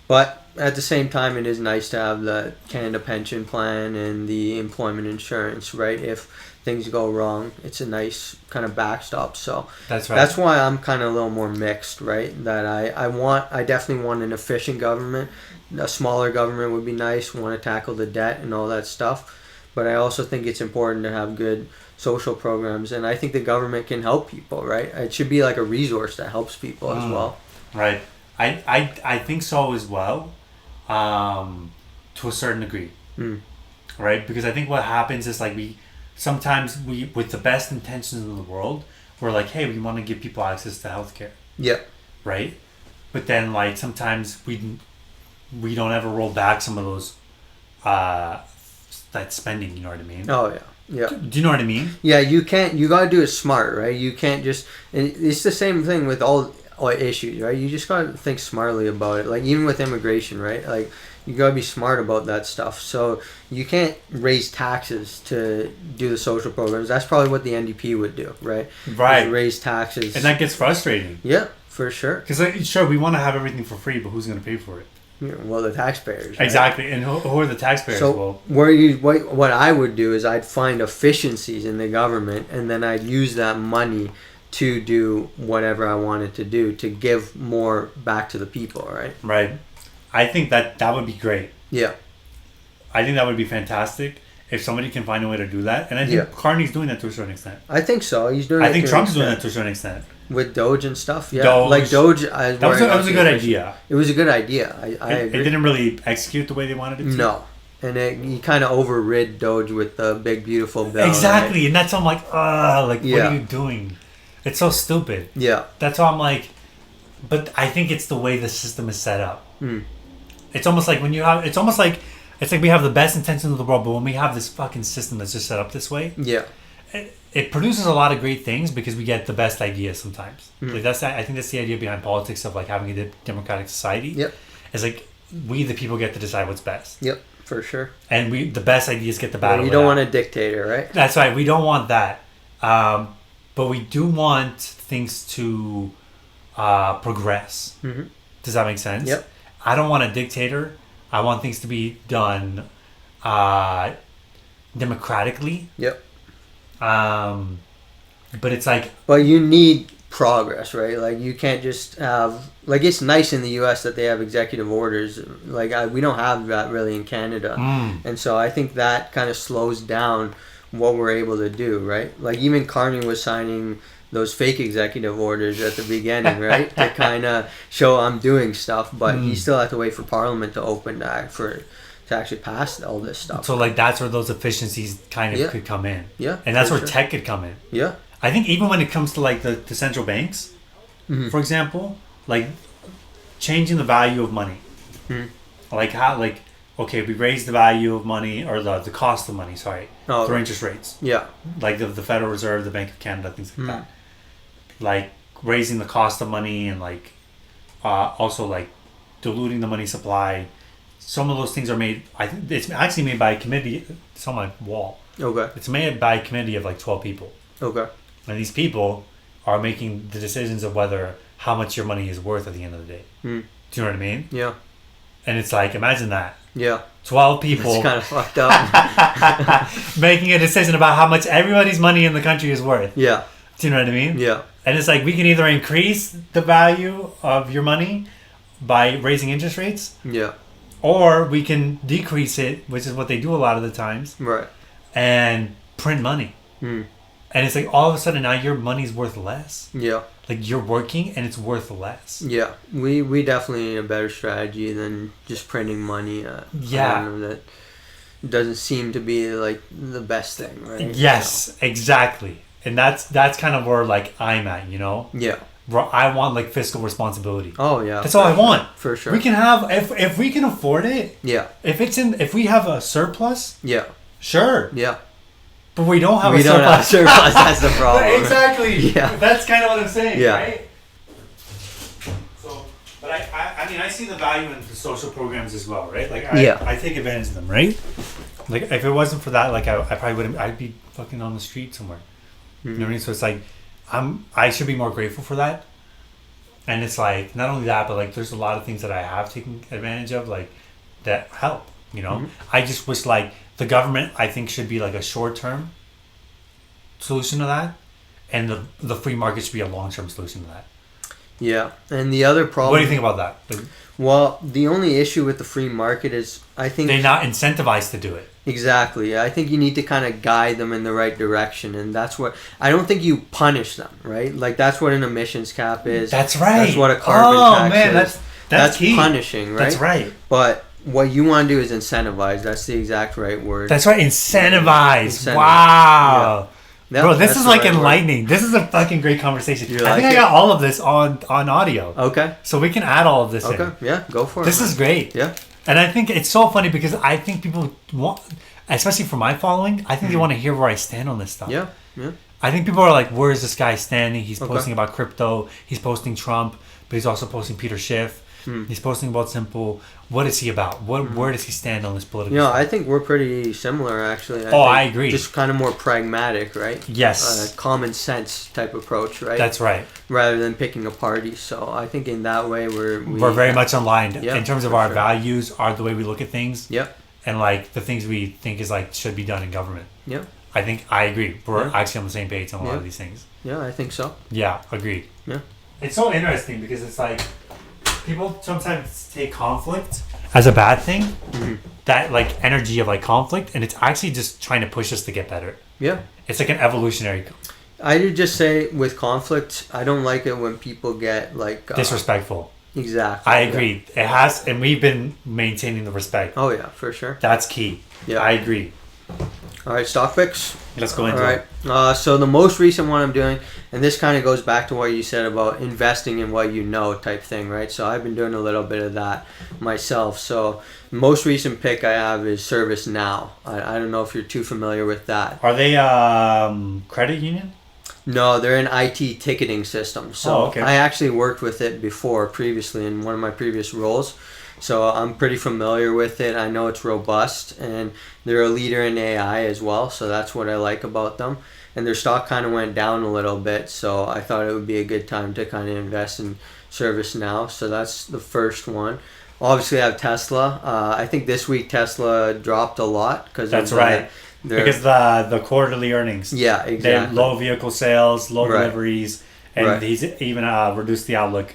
But at the same time, it is nice to have the Canada pension plan and the employment insurance, right? If things go wrong, it's a nice kind of backstop. So that's right. That's why I'm kind of a little more mixed, right? That I definitely want an efficient government. A smaller government would be nice. Want to tackle the debt and all that stuff, but I also think it's important to have good social programs, and I think the government can help people, right? It should be like a resource that helps people as well. Right. I think so as well, to a certain degree. Right? Because I think what happens is like sometimes with the best intentions in the world, we're like, hey, we want to give people access to healthcare. Yeah. Right? But then like sometimes we don't ever roll back some of those that spending, you know what I mean? Oh yeah. Yeah. Do you know what I mean? Yeah, you gotta do it smart, right? You can't just, and it's the same thing with all issues, right? You just gotta think smartly about it. Like even with immigration, right? Like you gotta be smart about that stuff. So you can't raise taxes to do the social programs. That's probably what the NDP would do, right? Right. Raise taxes. And that gets frustrating. Yeah, for sure. Because sure, we want to have everything for free, but who's going to pay for it? Well, the taxpayers. Right? Exactly. And who are the taxpayers? So what I would do is I'd find efficiencies in the government, and then I'd use that money to do whatever I wanted to do to give more back to the people, right? Right. I think that would be great. Yeah. I think that would be fantastic if somebody can find a way to do that. And I think Carney's doing that to a certain extent. I think so. He's doing. I think Trump's doing that to a certain extent. With Doge and stuff, yeah. Like Doge, that was a good idea. It was a good idea. I agree. It didn't really execute the way they wanted it to. No. And he kind of overrid Doge with the big beautiful bill. Exactly, right? And that's why I'm like, what are you doing? It's so stupid. Yeah. That's why I'm like, but I think it's the way the system is set up. It's almost like it's like we have the best intentions of the world, but when we have this fucking system that's just set up this way, it produces a lot of great things because we get the best ideas sometimes. Like I think that's the idea behind politics of like having a democratic society. Yep. It's like we the people get to decide what's best. Yep, for sure. And the best ideas get the battle. You don't want a dictator, right? That's right. We don't want that. But we do want things to progress. Does that make sense? Yep. I don't want a dictator. I want things to be done democratically. Yep. But it's like... But you need progress, right? Like you can't just have... Like it's nice in the US that they have executive orders. Like we don't have that really in Canada. And so I think that kind of slows down what we're able to do, right? Like even Carney was signing those fake executive orders at the beginning, right? To kind of show I'm doing stuff, but you still have to wait for Parliament to open to actually pass all this stuff. So like that's where those efficiencies kind of could come in. Yeah. And that's where tech could come in. Yeah. I think even when it comes to like the central banks, for example, like changing the value of money. Like how, like, okay, we raised the value of money, or the cost of money, through interest rates. Yeah. Like the Federal Reserve, the Bank of Canada, things like that. Like raising the cost of money and like also like diluting the money supply. Some of those things are made, I think it's actually made by a committee. It's on my wall. Okay. It's made by a committee of like 12 people. Okay. And these people are making the decisions of whether how much your money is worth at the end of the day. Mm. Do you know what I mean? Yeah. And it's like, imagine that. Yeah. 12 people. It's kind of fucked up. making a decision about how much everybody's money in the country is worth. Yeah. Do you know what I mean? Yeah. And it's like, we can either increase the value of your money by raising interest rates. Yeah. Or we can decrease it, which is what they do a lot of the times. Right. And print money. Mm. And it's like, all of a sudden now your money's worth less. Yeah. Like, you're working and it's worth less. Yeah. We definitely need a better strategy than just printing money. Yeah. I don't know, that doesn't seem to be like the best thing, right? Yes, exactly. And that's kind of where like I'm at, you know? Yeah. Where I want like fiscal responsibility. Oh yeah. That's all I want. For sure. We can have if we can afford it. Yeah. If we have a surplus. Yeah. Sure. Yeah. But we don't have we a surplus. We don't have a surplus. That's the problem. Exactly. Yeah. That's kind of what I'm saying. Yeah. Right? So, but I mean, I see the value in the social programs as well, right? Like, I take advantage of them, right? Like, if it wasn't for that, like, I probably wouldn't. I'd be fucking on the street somewhere. Mm-hmm. You know what I mean? So it's like, I should be more grateful for that. And it's like, not only that, but like, there's a lot of things that I have taken advantage of, like, that help. You know, I just wish like the government, I think, should be like a short-term solution to that, and the free market should be a long-term solution to that. Yeah, and the other problem. What do you think about that? Like, well, the only issue with the free market is I think they're not incentivized to do it. Exactly. I think you need to kind of guide them in the right direction, and that's what I don't think you punish them, right? Like that's what an emissions cap is. That's right. That's what a carbon tax is. That's key. punishing, right? That's right. But what you want to do is incentivize. That's the exact right word. That's right. Incentivize. Wow. Yeah. Bro, this is like enlightening. This is a fucking great conversation. I think I got all of this on audio. Okay. So we can add all of this in. Okay. Yeah, go for it. This is great. Yeah. And I think it's so funny because I think people want, especially for my following, I think they want to hear where I stand on this stuff. Yeah. Yeah. I think people are like, where is this guy standing? He's posting about crypto. He's posting Trump, but he's also posting Peter Schiff. He's posting about Simple. What is he about? Where does he stand on this political stuff? I think we're pretty similar, actually. I agree. Just kind of more pragmatic, right? Yes. Common sense type approach, right? That's right. Rather than picking a party. So I think in that way we're very much aligned in terms of our values, values, the way we look at things. Yep. And like the things we think is like should be done in government. Yeah. I think I agree. We're actually on the same page on a lot of these things. Yeah, I think so. Yeah, agreed. Yeah. It's so interesting because it's like people sometimes take conflict as a bad thing. Mm-hmm. That like energy of like conflict, and it's actually just trying to push us to get better. Yeah. It's like an evolutionary. I would just say with conflict, I don't like it when people get like disrespectful. Exactly. I agree. It has, and we've been maintaining the respect. Oh yeah, for sure. That's key. Yeah, I agree. All right, stock picks. Let's go into it. All right. So the most recent one I'm doing, and this kind of goes back to what you said about investing in what you know type thing, right? So I've been doing a little bit of that myself. So most recent pick I have is ServiceNow. I don't know if you're too familiar with that. Are they credit union? No, they're an IT ticketing system. So I actually worked with it previously in one of my previous roles. So I'm pretty familiar with it. I know it's robust, and they're a leader in AI as well. So that's what I like about them. And their stock kind of went down a little bit. So I thought it would be a good time to kind of invest in ServiceNow. So that's the first one. Obviously, I have Tesla. I think this week Tesla dropped a lot because that's right. Because the quarterly earnings. Yeah, exactly. They have low vehicle sales, low deliveries, and he's even reduced the outlook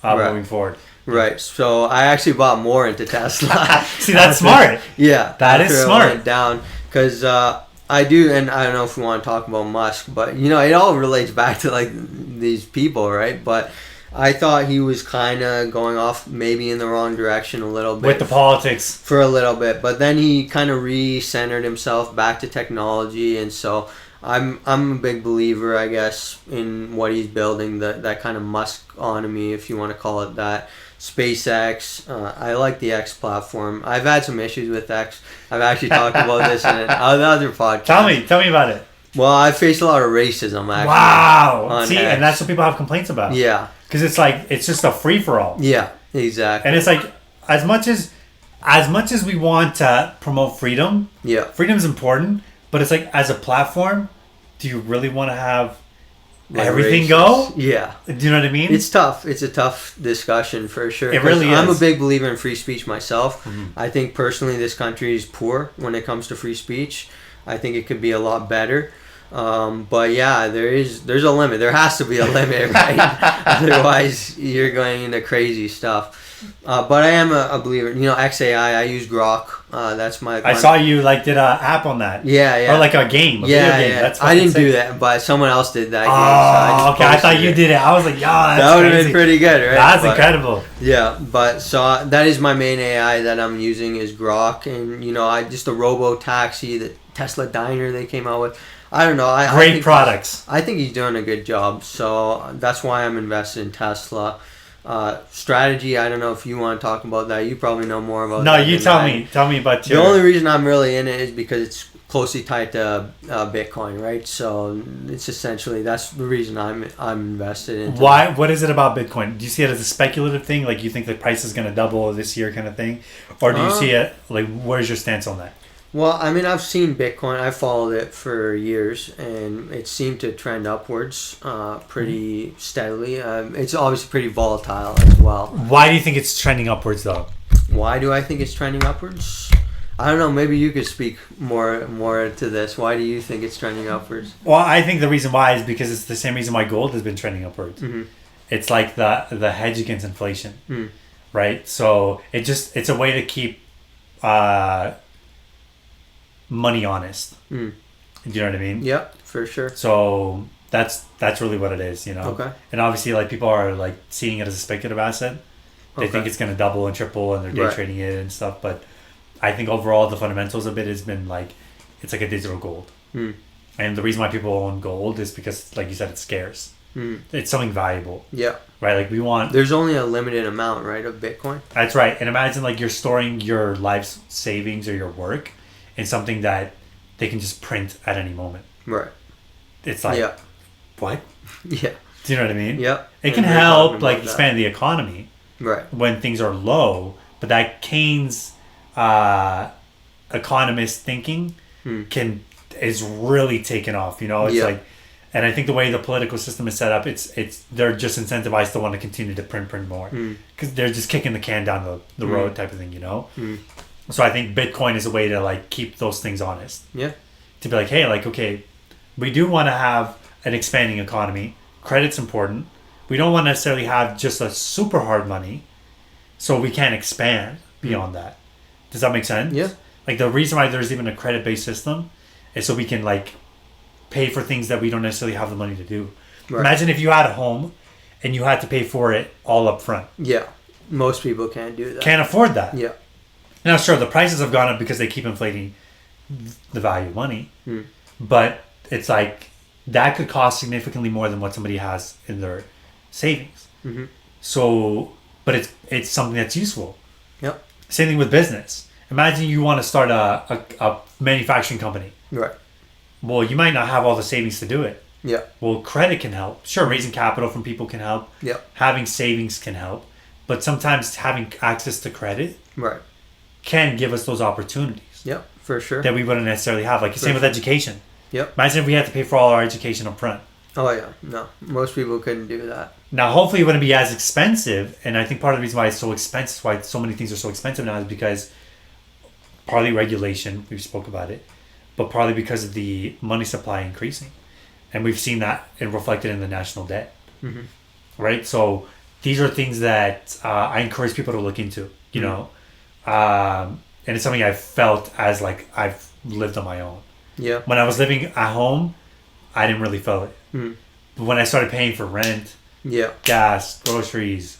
moving forward. Right. So I actually bought more into Tesla. See, that's smart. Yeah. That is smart. It went down because I do, and I don't know if we want to talk about Musk, but it all relates back to like these people, right? But I thought he was kind of going off maybe in the wrong direction a little bit. With the politics. For a little bit. But then he kind of re-centered himself back to technology. And so I'm a big believer, I guess, in what he's building, that kind of Musk-onomy, if you want to call it that. SpaceX. I like the X platform. I've had some issues with X. I've actually talked about this in another podcast. Tell me about it. Well, I faced a lot of racism, actually. Wow. See, X. and that's what people have complaints about. Yeah. Because it's like, it's just a free-for-all. Yeah, exactly. And it's like, as much as we want to promote freedom, freedom's important, but it's like, as a platform, do you really want to have everything go? Yeah. Do you know what I mean? It's tough. It's a tough discussion for sure. It really is. I'm a big believer in free speech myself. Mm-hmm. I think personally this country is poor when it comes to free speech. I think it could be a lot better. But yeah, there's a limit. There has to be a limit, right? Otherwise, you're going into crazy stuff. But I am a believer. XAI, I use Grok. That's my. I saw you did a app on that. Yeah. Or like a game. Video game. Yeah. That's I didn't do that, but someone else did that. Oh, okay. I thought you did it. I was like, yeah, that would have been pretty good, right? That's incredible. Yeah, but so that is my main AI that I'm using is Grok, and I just a robo taxi, the Tesla diner they came out with. I don't know. Great products. I think he's doing a good job, so that's why I'm invested in Tesla. Strategy, I don't know if you want to talk about that. You probably know more about that. No, you tell me. Tell me about your... The only reason I'm really in it is because it's closely tied to Bitcoin, right? So it's essentially, that's the reason I'm invested in. Why? What is it about Bitcoin? Do you see it as a speculative thing? Like you think the price is going to double this year kind of thing? Or do you see it, like, where's your stance on that? Well, I mean, I've seen Bitcoin. I followed it for years, and it seemed to trend upwards pretty steadily. It's obviously pretty volatile as well. Why do you think it's trending upwards, though? Why do I think it's trending upwards? I don't know. Maybe you could speak more to this. Why do you think it's trending upwards? Well, I think the reason why is because it's the same reason why gold has been trending upwards. Mm-hmm. It's like the hedge against inflation, right? So it's a way to keep money honest. Do you know what I mean? Yep, for sure. So that's really what it is, Okay. And obviously, like, people are like seeing it as a speculative asset. They think it's going to double and triple, and they're day trading it and stuff. But I think overall, the fundamentals of it has been like it's like a digital gold. And the reason why people own gold is because, like you said, it's scarce. It's something valuable. Yeah. Right. Like There's only a limited amount, right, of Bitcoin. That's right. And imagine like you're storing your life's savings or your work in something that they can just print at any moment. Right. It's like, what? Yeah. Do you know what I mean? Yep. It can help like expand the economy. Right. When things are low, but that Keynes economist thinking is really taken off. It's like, and I think the way the political system is set up, it's they're just incentivized to want to continue to print more because they're just kicking the can down the road type of thing. So I think Bitcoin is a way to like keep those things honest. Yeah. To be like, hey, like, okay, we do want to have an expanding economy. Credit's important. We don't want to necessarily have just a super hard money, so we can't expand beyond that. Does that make sense? Yeah. Like the reason why there's even a credit-based system is so we can like pay for things that we don't necessarily have the money to do. Right. Imagine if you had a home and you had to pay for it all up front. Yeah. Most people can't do that. Can't afford that. Yeah. Now, sure, the prices have gone up because they keep inflating the value of money, but it's like that could cost significantly more than what somebody has in their savings. So, but it's something that's useful. Yep. Same thing with business. Imagine you want to start a manufacturing company. Right. Well, you might not have all the savings to do it. Yeah. Well, credit can help. Sure, raising capital from people can help. Yeah. Having savings can help, but sometimes having access to credit can give us those opportunities. Yep, for sure. That we wouldn't necessarily have. Like the same with education. Yep. Imagine if we had to pay for all our education up front. Oh yeah, no. Most people couldn't do that. Now, hopefully it wouldn't be as expensive, and I think part of the reason why it's so expensive, why so many things are so expensive now is because partly regulation, we spoke about it, but partly because of the money supply increasing. And we've seen that reflected in the national debt. Right? So these are things that I encourage people to look into, you know. And it's something I've felt as like I've lived on my own. Yeah. When I was living at home, I didn't really feel it. But when I started paying for rent, gas, groceries,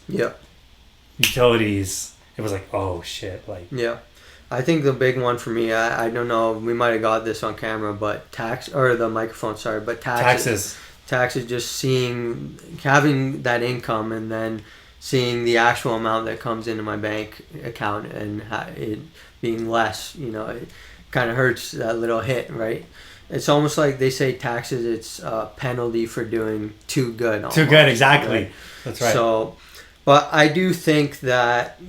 utilities, it was like, oh shit, like. Yeah. I think the big one for me, I don't know, we might have got this on camera, but the microphone, sorry, but taxes. Taxes, just having that income and then seeing the actual amount that comes into my bank account and it being less, it kind of hurts, that little hit, right? It's almost like they say taxes, it's a penalty for doing too good. Almost, too good, exactly. Right? That's right. So, but I do think that,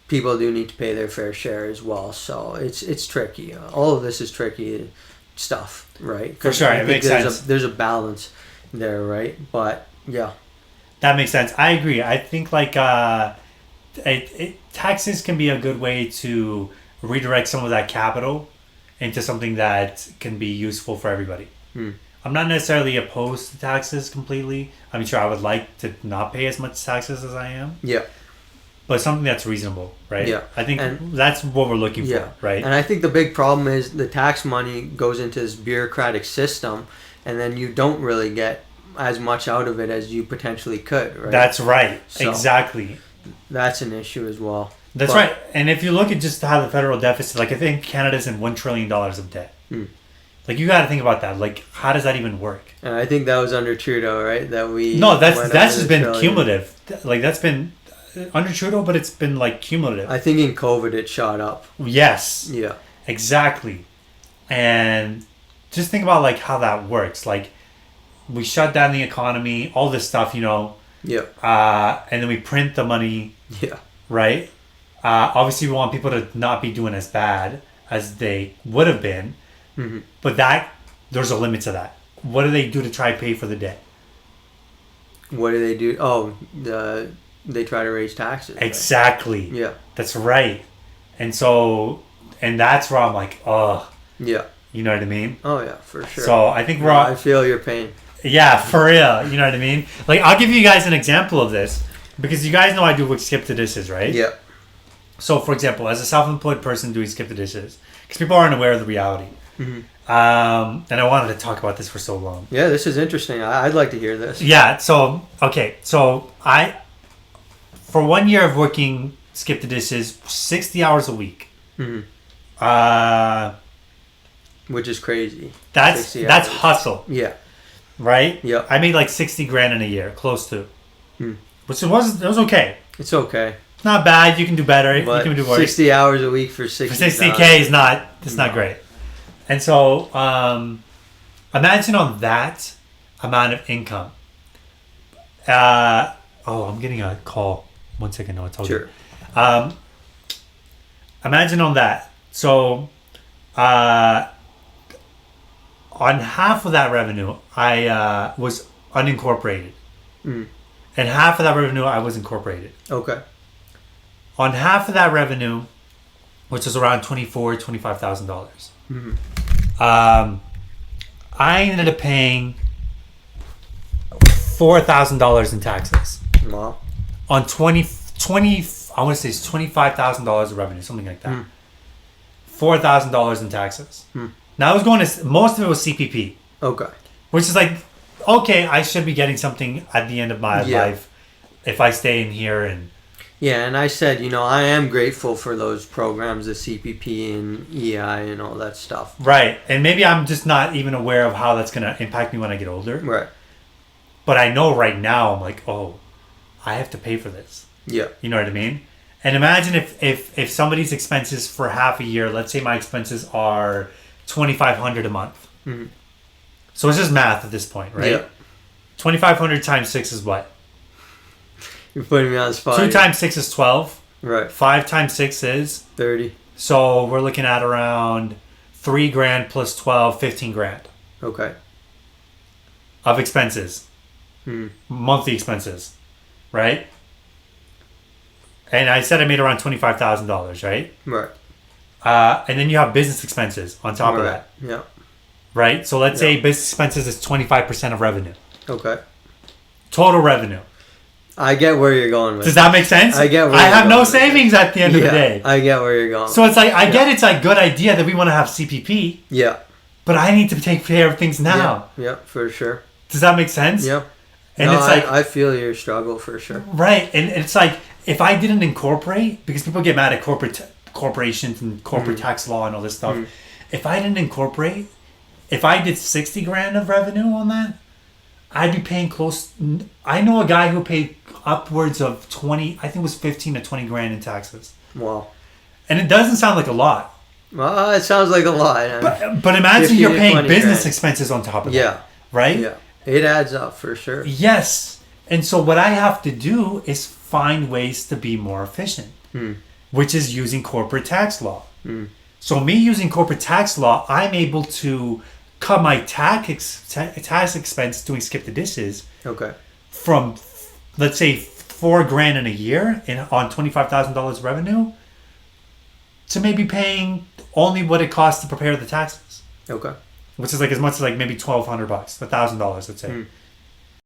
people do need to pay their fair share as well. So it's tricky. All of this is tricky stuff, right? For sure, it makes sense. There's a balance there, right? But yeah, That makes sense. I agree. I think like taxes can be a good way to redirect some of that capital into something that can be useful for everybody. I'm not necessarily opposed to taxes completely. I'm sure I would like to not pay as much taxes as I am. Yeah. But something that's reasonable, right? Yeah. I think that's what we're looking for, right? And I think the big problem is the tax money goes into this bureaucratic system, and then you don't really get as much out of it as you potentially could, right? That's right. So, exactly. That's an issue as well. That's right. And if you look at just how the federal deficit, like I think Canada's in $1 trillion of debt. Like you got to think about that. Like how does that even work? And I think that was under Trudeau, right? That's just been cumulative. Like that's been under Trudeau, but it's been like cumulative. I think in COVID it shot up. Yes. Yeah. Exactly. And just think about like how that works. Like we shut down the economy, all this stuff, you know. Yeah. And then we print the money. Yeah. Right? Obviously, we want people to not be doing as bad as they would have been. But there's a limit to that. What do they do to try to pay for the debt? What do they do? Oh, they try to raise taxes. Exactly. Right? Yeah. That's right. And that's where I'm like, oh. Yeah. You know what I mean? Oh, yeah, for sure. So I think I feel your pain. Yeah, for real. You know what I mean? Like, I'll give you guys an example of this. Because you guys know I do skip the dishes, right? Yeah. So, for example, as a self-employed person doing skip the dishes, because people aren't aware of the reality. And I wanted to talk about this for so long. Yeah, this is interesting. I'd like to hear this. Yeah. So, okay. So, for 1 year of working skip the dishes, 60 hours a week. Which is crazy. That's hustle. Yeah. Right? Yeah. I made like 60 grand in a year, close to. Which it was okay. It's okay. It's not bad. You can do better. But you can do worse. 60 hours a week for 60K is not. It's not great. And so, imagine on that amount of income. I'm getting a call. 1 second. No, it's all good. Imagine on that. So, on half of that revenue, I was unincorporated. And half of that revenue, I was incorporated. Okay. On half of that revenue, which is around $25,000, I ended up paying $4,000 in taxes. Wow. On 20 I want to say it's $25,000 of revenue, something like that. $4,000 in taxes. Now I was going to, most of it was CPP. Okay. Which is like, okay, I should be getting something at the end of my life if I stay in here and... Yeah, and I said, I am grateful for those programs, the CPP and EI and all that stuff. Right. And maybe I'm just not even aware of how that's going to impact me when I get older. Right. But I know right now, I'm like, oh, I have to pay for this. Yeah. You know what I mean? And imagine if somebody's expenses for half a year, let's say my expenses are $2,500 a month. So it's just math at this point, right? Yeah. 2,500 times 6 is what? You're putting me on the spot. 2 times 6 is 12. Right. 5 times 6 is 30. So we're looking at around $3,000 plus 12, 15 grand. Okay. Of expenses. Monthly expenses. Right? And I said I made around $25,000, right? Right. And then you have business expenses on top of that. Yeah. Right? So let's say business expenses is 25% of revenue. Okay. Total revenue. I get where you're going with Does that make sense? I get where I you're have going no with savings at the end of the day. I get where you're going. So it's like, I get it's like good idea that we want to have CPP. Yeah. But I need to take care of things now. Yeah, for sure. Does that make sense? Yeah. And it's like... I feel your struggle for sure. Right. And it's like, if I didn't incorporate, because people get mad at corporations and corporate tax law and all this stuff. If I didn't incorporate, if I did 60 grand of revenue on that, I'd be paying close. I know a guy who paid upwards of 20, I think it was 15 to 20 grand in taxes. Wow. And it doesn't sound like a lot. Well, it sounds like a lot. But imagine you're paying business expenses on top of that. Yeah. Right? Yeah. It adds up for sure. Yes. And so what I have to do is find ways to be more efficient, which is using corporate tax law. So me using corporate tax law, I'm able to cut my tax expense doing skip the dishes Okay. from, let's say, $4,000 in a year on $25,000 revenue to maybe paying only what it costs to prepare the taxes. Okay. Which is like as much as like maybe $1,200, $1,000, let's say.